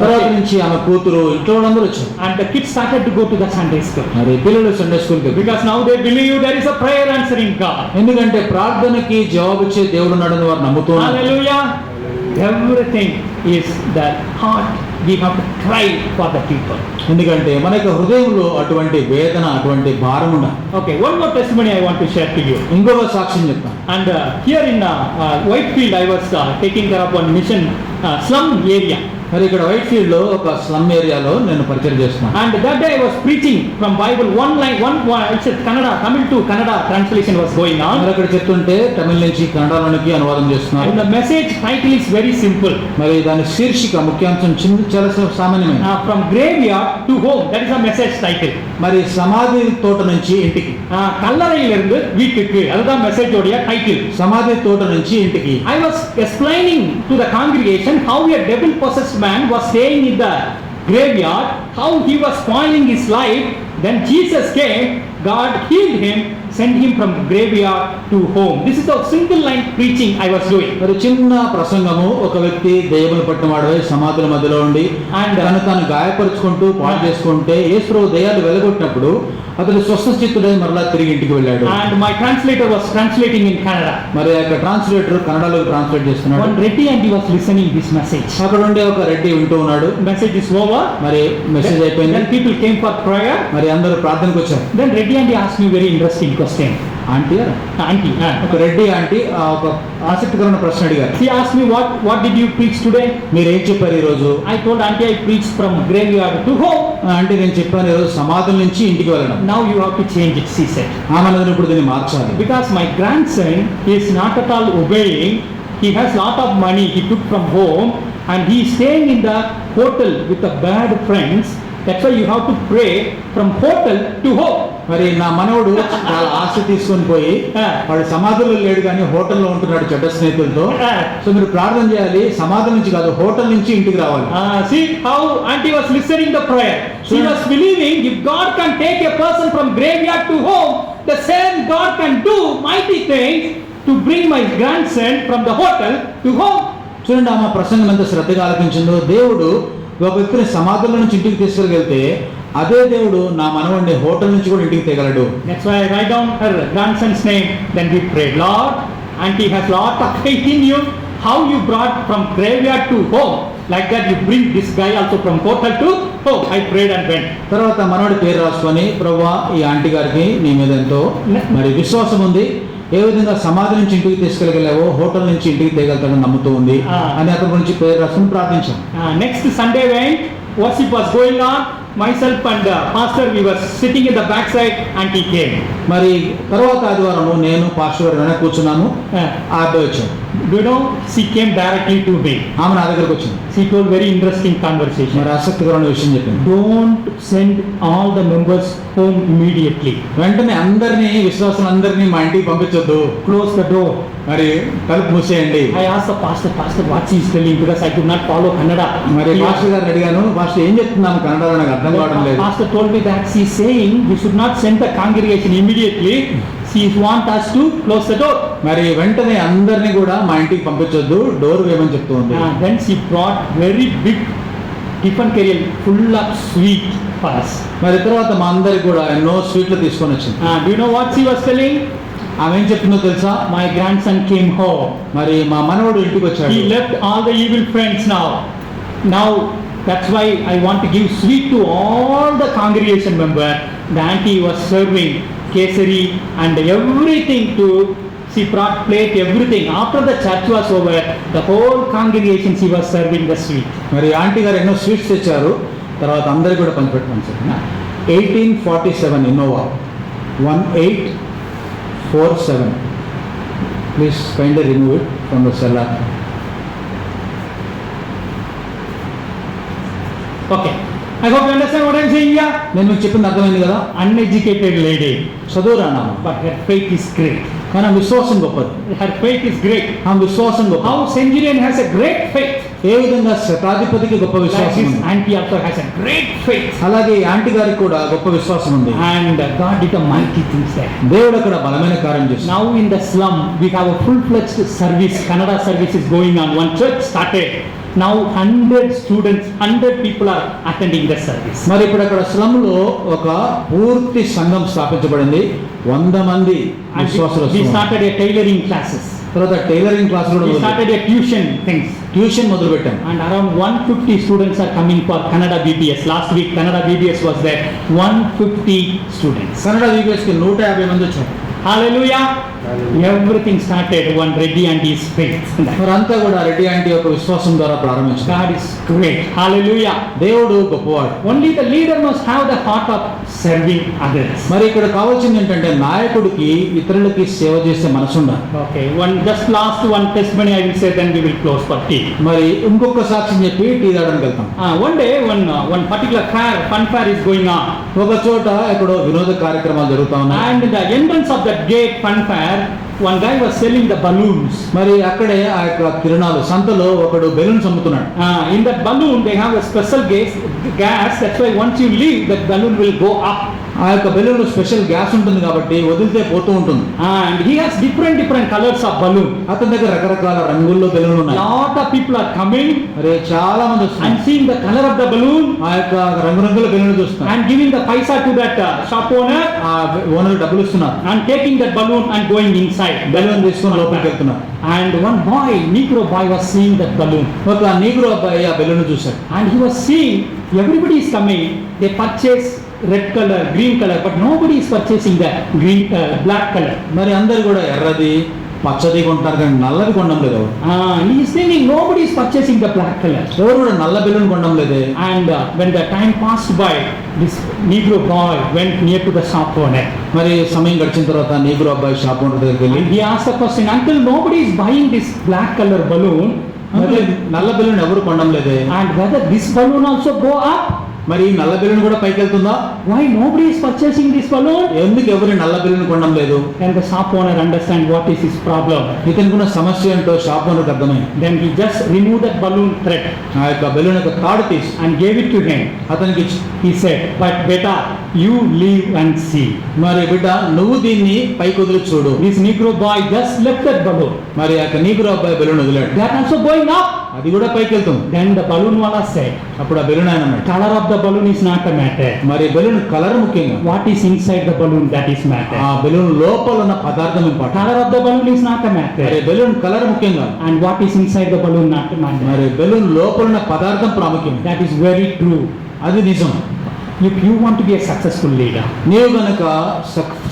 తర్వాత నుంచి ఆమె కూతురు, ఇంట్లో వాళ్ళందరూ వచ్చారు. And the kids started to go to the Sunday school. మరి పిల్లలు సండే స్కూల్కి వెళ్ళారు. Because now they believe there is a prayer answering God. ఎందుకంటే ప్రార్థనకి జవాబిచ్చే దేవుడు ఉన్నాడని వారు నమ్ముతున్నారు. Hallelujah. Everything is the heart. We have to cry for the people. ఎందుకంటే మన యొక్క హృదయంలో అటువంటి వేదన, అటువంటి భారం ఉండాలి. Okay, one more testimony I want to share to you. ఇంకొక సాక్ష్యం చెప్తాను. And here in Whitefield, I was taking care of one mission slum area. మరి ఇక్కడ వైట్ ఫీల్డ్ లో ఒక స్లమ్ ఏరియాలో నేను పరిచయం చేస్తున్నాను. And that day I was preaching from Bible one line, it's Kannada, Tamil to Kannada translation was going on. మరి అక్కడ చెప్తుంటే తమిళ నుంచి కన్నడలోనికి అనువాదం చేస్తున్నారు. And the message title is very simple. మరి దాని శీర్షిక ముఖ్యాంశం చాలా సామాన్యమైన. From graveyard to home, that is a message title. మరి సమాధి తోట నుంచి ఇంటికి, கல்லறையிலிருந்து வீட்டுக்கு, அதுதான் மெசேஜ் உடைய டைட்டில். సమాధి తోట నుంచి ఇంటికి. I was explaining to the congregation how a devil possessed man was staying in the graveyard, how he was spoiling his life. Then Jesus came, God healed him, sent him from graveyard to home. This is a single line preaching I was doing. మరి చిన్న ప్రసంగము, ఒక వ్యక్తి దెయ్యములు పట్టినవాడై సమాధుల మధ్యలో ఉండి తను తాను గాయపరుచుకుంటూ పాడు చేసుకుంటే యేసు దెయ్యాలు వెలగొట్టినప్పుడు అతడు స్వస్థచిత్తుడై మరలా తిరిగి ఇంటికి వెళ్ళాడు. And my translator was translating in Kannada. మరి ఆ యొక్క ట్రాన్స్లేటర్ కన్నడలో ట్రాన్స్లేట్ చేస్తున్నాడు. One Reddy and he was listening this message. అక్కడ ఉండే ఒక రెడ్డి వింటూ ఉన్నాడు. Message is over. మరి మెసేజ్ అయిపోయింది. Then people came for prayer. మరి అందరూ ప్రార్థనకు వచ్చారు. Then Reddy and he asked me very interesting question. Aunty ఒక రెడ్డి ఆంటీ ఒక ఆసక్తికరమైన ప్రశ్న అడిగారు. He asked me what did you preach today? మీరు ఏం చెప్పారు ఈ రోజు? I told auntie I preached from graveyard to home. అంటే నేను చెప్పాను ఈరోజు సమాధుల నుంచి ఇంటికి వెళ్ళడం. Now you have to change it, she said. ఆమె ఇప్పుడు దీన్ని మార్చాలి. Because my grandson is not at all obeying. He has lot of money he took from home and he is staying in the hotel with the bad friends. That's why you have to pray from hotel to home. మరి నా మనవడు చాలా ఆశ తీసుకొని పోయి వాడు సమాధుల్లో లేడు కానీ హోటల్లో ఉంటున్నాడు చెడ్డ స్నేహితులతో. సో మీరు ప్రార్థన చేయాలి, సమాధుల నుంచి కాదు హోటల్ నుంచి ఇంటికి రావాలి. See how auntie was listening the prayer. She was believing if God can take a person from graveyard to home, the same God can do mighty things to bring my grandson from the hotel to home. చూడండి ఆమె ప్రసంగం ఎంత శ్రద్ధగా ఆలకించిందో. దేవుడు ఒక వ్యక్తిని సమాధుల నుంచి ఇంటికి తీసుకెళ్తే అదే దేవుడు నా మనవడిని హోటల్ నుంచి కూడా ఇంటికి తేగలడు. That's why I write down her grandson's name. Then we prayed, Lord, auntie has lot of faith in you. How you brought from graveyard to home, like that you bring this guy also from hotel to home. I prayed and went. తర్వాత మనవడి పేరు రాసుకొని, ప్రభువా ఈ aunty గారికి నీ మీద ఎంతో మరి విశ్వాసం ఉంది, ఏ విధంగా సమాధి నుంచి ఇంటికి తీసుకెళ్ళగలేవో హోటల్ నుంచి ఇంటికి తేగలుగుతాడని నమ్ముతూ ఉంది అని అతని గురించి పేరు రాసుకుని ప్రార్థించాం. Next Sunday went, worship was going on. Myself and pastor we were sitting in the back side and he came. మరి తర్వాత ఆదివారం నేను పాస్టర్ గారు వెనక కూర్చున్నాను. ఆ అబ్బాయి వచ్చాడు. You know, she came directly to me. ఆమె నా దగ్గరకు వచ్చింది. She told very interesting conversation. మరి ఆసక్తికరమైన విషయం చెప్పింది. Don't send all the members home immediately. వెంటనే అందరినీ విశ్వాసులందరినీ మా ఇంటికి పంపించొద్దు. Close the door. మరి తలుపు మూసేయండి. I asked the pastor what she is telling because I could not follow Kannada. మరి పాస్టర్ గారిని అడిగాను, పాస్టర్ ఏం చెప్తున్నాను కన్నడలో నాకు అర్థం కావడం లేదు. Pastor told me that she is saying we should not send the congregation immediately. She want us to close the door. మరి వెంటనే అందరినీ కూడా మా ఇంటికి పంపించొద్దు, డోర్ వేయమని చెప్తూ ఉంది. Then she brought very big tiffin carrier full of sweet for us. మరి తర్వాత మా అందరికి కూడా ఎన్నో స్వీట్లు తీసుకొని వచ్చింది. Do you know what she was telling? ఆమె ఏం చెప్తుందో తెలుసా? My grandson came home. మరి మా మనవడు ఇంటికి వచ్చాడు. He left all the evil friends now. Now, that's why I want to give sweet to all the congregation member. The auntie was serving kesari and everything to, she brought plate, everything. After the church was over, the whole congregation she was serving the sweet. మరి aunty గారు ఎన్నో sweets తెచ్చారు, తర్వాత అందరికి కూడా పంచిపెట్టమని చెప్పిన. 1847 Innova 1847. Please kindly remove it from the seller. Okay. I hope you understand what I'm saying here. నేను మీకు చెప్పింది అర్థమైంది కదా? Uneducated lady, చదువు రానా, but her faith is great. కానీ విశ్వాసం గొప్పది. Her faith is great. ఆ విశ్వాసం గొప్ప. How Centurion has a great faith. ఏ విధంగా శతాధిపతికి గొప్ప Like విశ్వాసం his ఉంది, auntie also has a great faith. అలాగే ఈ ఆంటీ గారికి కూడా గొప్ప విశ్వాసం ఉంది. And God did a mighty things there. దేవుడు అక్కడ బలమైన కార్యం చేస్తాడు. Now in the slum, we have a full-fledged service. Kannada service is going on. One church started. Now 100 students, 100 people are attending the service. మరి ఇప్పుడు అక్కడ slum లో ఒక పూర్తి సంఘం స్థాపించబడింది. 100 మంది And విశ్వాసులు we వస్తున్నారు. started a tailoring classes. తర్వాత టైలరింగ్ క్లాస్ కూడా We started a tuition things. Tuition మొదలు పెట్టాం. And around 150 students are coming for Kannada BBS. Last week Kannada BBS was there. 150 students. Kannada VBS కి 150 మంది వచ్చారు. Hallelujah. Everything started one Reddy and his faith. మరి అంతా కూడా Reddy aunty యొక్క విశ్వాసం ద్వారా ప్రారంభించారు. God is great. Hallelujah. దేవుడు గొప్పవాడు. Only the leader must have the heart of serving others. మరి ఇక్కడ కావాల్సింది ఏంటంటే నాయకుడికి ఇతరులకి సేవ చేసే మనసు ఉండాలి. Okay, just last one testimony I will say, then we will close for tea. మరి ఇంకొక సాక్ష్యం చెప్పి టీ తాగడానికి వెళ్తాం. One day, one particular fun fair is going on. ఒక చోట ఎక్కడో వినోద కార్యక్రమాలు జరుగుతా ఉన్నాయి. And in the entrance of that gate fun fair, one guy was selling the balloons. మరి అక్కడే ఆ యొక్క కిరణాలు సంతలో ఒకడు బెలూన్స్ అమ్ముతున్నాడు. In that balloon they have a special gas. That's why once you leave, that balloon will go up. ఆ యొక్క బెలూన్ స్పెషల్ గ్యాస్ ఉంటుంది కాబట్టి వదిలితే పోతూ ఉంటుంది. And he has different colors of balloon. అతని దగ్గర రకరకాల రంగుల్లో బెలూన్లు ఉన్నాయి. Lot of people are coming మరి చాలా మంది వస్తున్నారు. and seeing the color of the balloon ఆ యొక్క రంగురంగుల బెలూన్లు చూస్తున్నారు. and giving the paisa to that shop owner ఆ ఓనర్ డబ్బులు ఇస్తున్నారు. and taking that balloon and going inside. Balloon తీసుకొని లోపలికి వెళ్తున్నారు. And one boy, Negro boy, was seeing that balloon. ఒక నీగ్రో అబ్బాయి ఆ బెలూన్ చూశాడు. And he was seeing everybody is coming. They purchase red color, green color, but nobody is purchasing the black color. మరి అందరు కూడా ఎర్రది పచ్చది కొంటారు కానీ నల్లది కొనడం లేదు ఎవరు. And he is thinking nobody is purchasing the black color. ఎవరు కూడా నల్ల బెలూన్ కొనడం లేదే. And when the time passed by, this Negro boy went near to the shop owner. మరి సమయం గడిచిన తర్వాత నీగ్రో అబ్బాయి షాప్ ఓనర్ దగ్గరికి వెళ్ళి And he asked the question, until nobody is buying this black color balloon, మరి నల్ల balloon ఎవరు కొనడం లేదే. and whether this balloon also go up, మరి ఈ నల్ల బెలూన్ కూడా పైకి వెళ్తుందా? why nobody is purchasing this balloon? ఎందుకు ఎవరు నల్ల బెలూన్ కొనడం లేదు? And the shop owner understand what is his problem. ఇతనుకున్న సమస్య ఏంటో షాప్ ఓనర్కి అర్థమైంది. Then he just removed that balloon thread ఆ యొక్క బెలూన్ యొక్క తాడు తీసి and gave it to him. అతనికి ఇచ్చి, He said, but beta, you leave and see. మరి బిడ్డ నువ్వు దీన్ని పైకి వదిలి చూడు. This Negro boy just left that balloon. మరి ఆ యొక్క నీగ్రో అబ్బాయి బెలూన్ వదిలాడు. That also going up. అది కూడా పైకి వెళ్తుంది. Then the balloon wala said, అప్పుడు ఆ బెలూన్ ఆయన అన్నాడు, color of the balloon is not a matter. మరి బెలూన్ కలర్ ముఖ్యంగా, What is inside the balloon, that is matter. ఆ బెలూన్ లోపల ఉన్న పదార్థం important. Color of the balloon is not a మరి matter. బెలూన్ కలర్ ముఖ్యంగా, And what is inside the balloon not a matter. మరి balloon లోపల ఉన్న పదార్థం ప్రాముఖ్యం. That is very true. అది నిజం. If you want to be a successful leader, నీవు గనక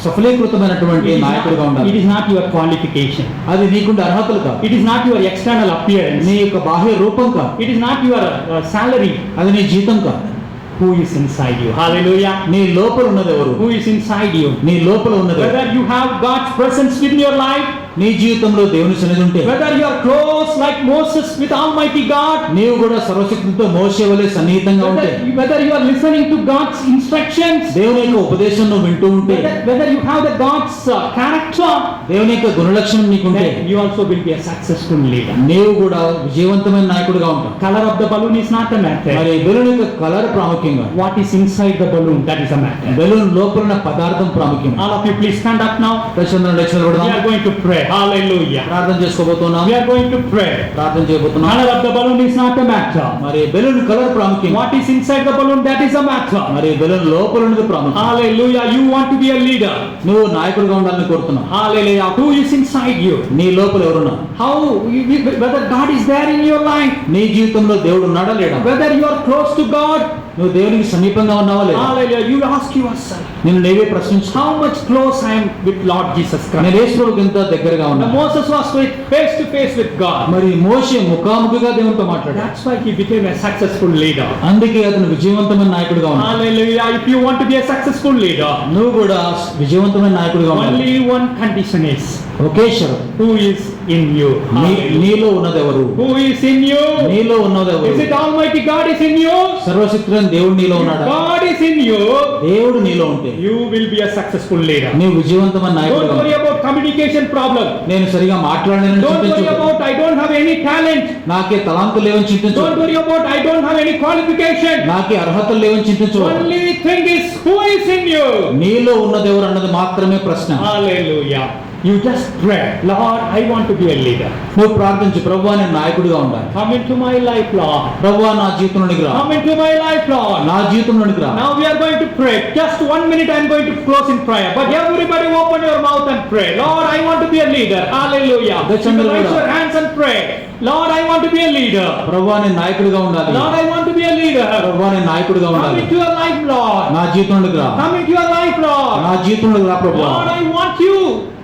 సఫలీకృతమైనటువంటి నాయకుడిగా it ఉండాలి. is not your qualification. అది నీకుండే అర్హతలు కాదు. It is not your external appearance. నీ యొక్క బాహ్య రూపం కాదు. It is not your salary. అది నీ జీతం కాదు. Who is inside you? Hallelujah. నీ లోపల ఉన్నది ఎవరు? Who is inside you? నీ లోపల ఉన్నది ఎవరు? Whether you have God's presence in your life, నీ జీవితంలో దేవుని సన్నిధి ఉంటే, whether you are close like Moses with Almighty God, నీవు కూడా సర్వశక్తితో మోసే వలె సన్నిహితంగా ఉంటే, whether you are listening to God's instructions, దేవుని యొక్క ఉపదేశం నువ్వు వింటూ ఉంటే, whether you have the God's character, దేవుని యొక్క గుణలక్షణం నీకుంటే, then you also will be a successful leader. నీవు కూడా విజయవంతమైన నాయకుడిగా ఉంటావు. Color of the balloon is not a matter. మరి బెలూన్ యొక్క కలర్ ప్రాముఖ్యంగా, What is inside the balloon, that is a matter. Balloon లోపల ఉన్న పదార్థం ప్రాముఖ్యం. All of you please stand up now. ప్రశాంతంగా లేచి We నిలబడదాం. are going to pray. Hallelujah. ప్రార్థన చేసుకోబోతున్నాం. We are going to pray. ప్రార్థన చేయబోతున్నాం. Color of the balloon is not a matter. మరి బెలూన్ కలర్ ప్రాముఖ్యం. What is inside the balloon, that is a matter. మరి బెలూన్ లోపల ఉన్నది ప్రాముఖ్యం. Hallelujah. You want to be a leader. నువ్వు నాయకుడిగా ఉండాలని కోరుతున్నావు. Hallelujah. Who is inside you? నీ లోపల ఎవరున్నా? How, whether God is there in your life, నీ జీవితంలో దేవుడు ఉన్నాడా లేడా? whether you are close to God. నువ్వు దేవునికి సమీపంగా ఉన్నావా లేదా? Hallelujah. You ask yourself, నిన్ను నీవే ప్రశ్నించు. how much close I am with Lord Jesus Christ. నేను యేసు ప్రభువుకి ఎంత దగ్గరగా ఉన్నా? Moses was face to face with God. మరి మోషే ముఖాముఖిగా దేవునితో మాట్లాడాడు. That's why he became a successful leader. అందుకే అతను విజయవంతమైన నాయకుడిగా ఉన్నాడు. Hallelujah. If you want to be a successful leader, నువ్వు కూడా విజయవంతమైన నాయకుడిగా ఉండాలి. only one condition is, ఒకే షరతు. who is in you? నీలో ఉన్నది ఎవరు? Who is in you? నీలో ఉన్నది ఎవరు? Is it Almighty God is in you? సర్వశక్తుడైన దేవుడు నీలో ఉన్నాడా? God is in you. దేవుడు నీలో ఉంటే You will be a successful leader. నీవు విజయవంతమైన Don't నాయకుడిగా worry ఉంటావు. about communication problem. నేను సరిగా మాట్లాడలేనని Don't worry చింతించు. about I don't have any talent. నాకే తలాంతులు లేవని చింతించు. Don't worry about I don't have any qualification. నాకే అర్హతలు లేవని చింతించు. Only thing is who is in you. నీలో ఉన్నది ఎవరు అన్నది మాత్రమే ప్రశ్న. Hallelujah. You just pray, Lord, I want to be a leader. నువ్వు ప్రార్థించు, ప్రభువా నేను నాయకుడిగా ఉండాలి. Come into my life, Lord. ప్రభువా నా జీవితంలోనికి రా. Come into my life, Lord. నా జీవితంలోనికి రా. Now we are going to pray. Just 1 minute I am going to close in prayer. But everybody open your mouth and pray. Lord, I want to be a leader. Hallelujah. You can raise your hands and pray. Lord, I want to be a leader. ప్రభువా నేను నాయకుడిగా ఉండాలి. Lord, I want to be a leader. ప్రభువా నేను నాయకుడిగా Come ఉండాలి. into your life, Lord. నా జీవితంలోనికి రా. Come into your life, Lord. నా జీవితంలోకి రా ప్రభువా. Lord, I want you.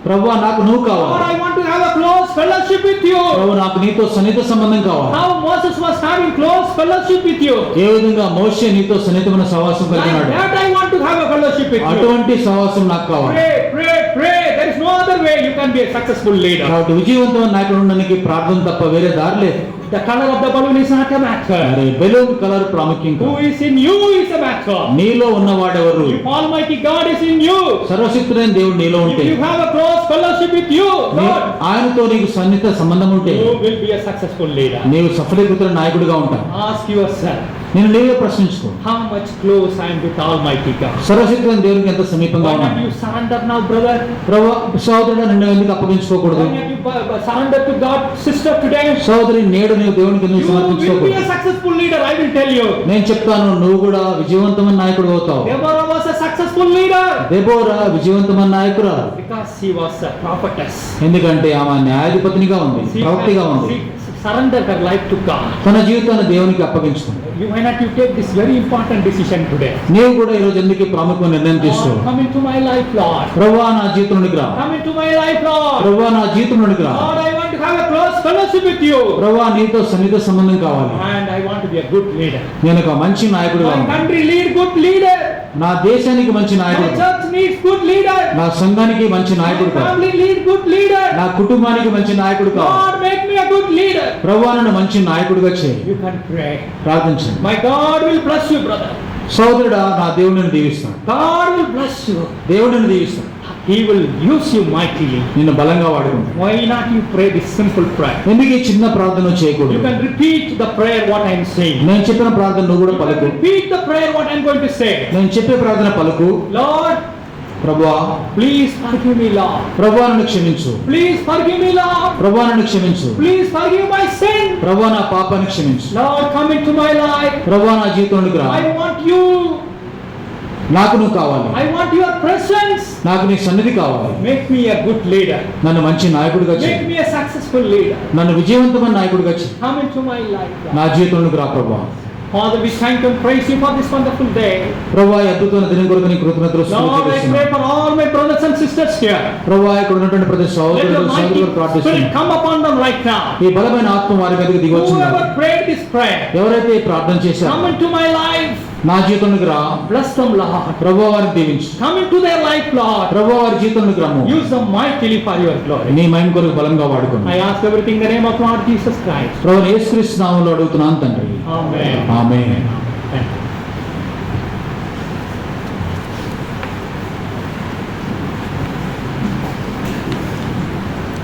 ప్రభువా నాకు నువ్వు Lord, కావాలి. I want to have a close fellowship with you. ప్రభు నాకు నీతో సన్నిహిత సంబంధం కావాలి. How Moses was having close fellowship with you. ఏ విధంగా మోషే నీతో సన్నిహితమైన సహవాసం Like కలిగినాడు, that I want to have a fellowship with you. అటువంటి సహవాసం నాకు కావాలి. Pray, pray, pray. There is no other way you can be a successful leader. కాబట్టి విజయవంతమైన నాయకుడు ఉండడానికి ప్రార్థన తప్ప వేరే దారి లేదు. The color of the balloon is not a matter. మరి బెలూన్ కలర్ ప్రాముఖ్యం Who కాదు. is in you is a matter. నీలో ఉన్నవాడెవరు? If Almighty God is in you, సర్వశక్తుడైన దేవుడు నీలో if ఉంటే, you have a close fellowship with you, Lord, ఆయనతో నీకు సన్నిహిత సంబంధం ఉంటే you will be a successful leader. నీవు సఫలీకృతుల నాయకుడిగా ఉంటావు. Ask yourself, నేను నీవే ప్రశ్నించుకో, how much close I am with Almighty God. సర్వశక్తుడైన దేవునికి ఎంత సమీపంగా Why not ఉన్నాను? you surrender now, brother? ప్రభు సహోదరుడు నిన్ను ఎందుకు అప్పగించుకోకూడదు? Why not you surrender to God, sister, today? సహోదరి నేడు నీవు దేవునికి ఎందుకు You will be సమర్పించుకోకూడదు? a successful leader, I will tell you. నేను చెప్తాను, నువ్వు కూడా విజయవంతమైన నాయకుడు అవుతావు. Deborah was a successful leader Deborah విజయవంతమైన నాయకురాలు. because she was a prophetess. ఎందుకంటే ఆమె న్యాయాధిపతినిగా ఉంది, ప్రవక్తిగా ఉంది. She surrendered her life to God. తన జీవితాన్ని దేవునికి అప్పగించుకుంది. Why not you take this very important decision today? నీవు కూడా ఈ రోజు ఎందుకు ప్రాముఖ్యమైన నిర్ణయం తీసుకో? Lord, come into my life, Lord. ప్రభువా నా జీవితంలోనికి రా. Come into my life, Lord. ప్రభువా నా జీవితంలోనికి రా. Lord, I want to have a close fellowship with you. ప్రభువా నీతో సన్నిహిత సంబంధం కావాలి. And I want to be a good leader. నేను ఒక మంచి నాయకుడిగా My ఉంటాను. country need good leader. నా దేశానికి మంచి My నాయకుడు, church needs good leader. నా సంఘానికి మంచి My నాయకుడు కావాలి. family need good leader. నా కుటుంబానికి మంచి నాయకుడు కావాలి. Lord, make me a good leader. ప్రభువా నన్ను మంచి నాయకుడిగా చేయి. You can pray. ప్రార్థించండి. My God will bless you, brother. సోదరుడా, నా దేవుడిని దీవిస్తాను. God will bless you. దేవుడిని దీవిస్తాను. He will use you mightily. నిన్ను బలంగా వాడుకుంటాను. Why not you pray this simple prayer? ఎందుకు ఈ చిన్న ప్రార్థన You చేయకూడదు? can repeat the prayer what I am saying. నేను చెప్పిన ప్రార్థన నువ్వు కూడా You can పలుకు. repeat the prayer what I am going to say. నేను చెప్పే ప్రార్థన పలుకు. Lord, ప్రభువా, please forgive me, Lord. ప్రభువా నన్ను క్షమించు. Please forgive me, Lord. ప్రభువా నన్ను క్షమించు. Please forgive my sin. ప్రభువా నా పాపాన్ని క్షమించు. Lord, come into my life. ప్రభువా నా జీవితంలోకి రా. I want you. నాకు నువ్వు కావాలి. I want your presence. నాకు నీ సన్నిధి కావాలి. Make me a good leader. నన్ను మంచి నాయకుడిగా Make చేయి. me a successful leader. నన్ను విజయవంతమైన నాయకుడిగా చేయి. Come into my life, Lord. నా జీవితంలోకి రా ప్రభువా. Father, we thank and praise you for this wonderful day. ప్రభువా, ఈ అద్భుతమైన దినం కొరకు నీ కృతజ్ఞతలు Lord, I pray స్తుతిస్తున్నాను. for all my brothers and sisters here. ప్రభువా, ఇక్కడ ఉన్నటువంటి ప్రతి Let సహోదరుడు your mighty సహోదరులు spirit ప్రార్థిస్తున్నాను. come upon them right now. ఈ బలమైన ఆత్మ వారి మీదకి దిగి వచ్చింది. Whoever prayed this prayer, ఎవరైతే ఈ ప్రార్థన చేశారో come into my life. నా జీవితంలోకి రా. Bless them, Lord. ప్రభువా వారిని దీవించు. Come into their life, Lord. ప్రభువా వారి జీవితంలోకి రమ్ము. Use them mightily for your glory. నీ మహిమ కొరకు బలంగా వాడుకోండి. I ask everything in the name of Lord Jesus Christ. ప్రభువా యేసుక్రీస్తు నామములో అడుగుతున్నాను తండ్రి. Amen. Amen. Thank you.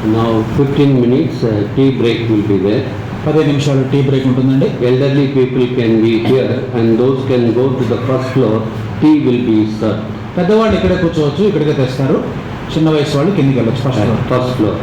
Now 15 minutes tea break will be there. 15 నిమిషాలు టీ బ్రేక్ ఉంటుందండి. Elderly people can be here and those can go to the first floor. Tea will be served. పెద్దవాళ్ళు ఇక్కడే కూర్చోవచ్చు, ఇక్కడికే తెస్తారు. చిన్న వయసు వాళ్ళు కిందికి వెళ్ళొచ్చు ఫస్ట్ ఫ్లోర్. First floor.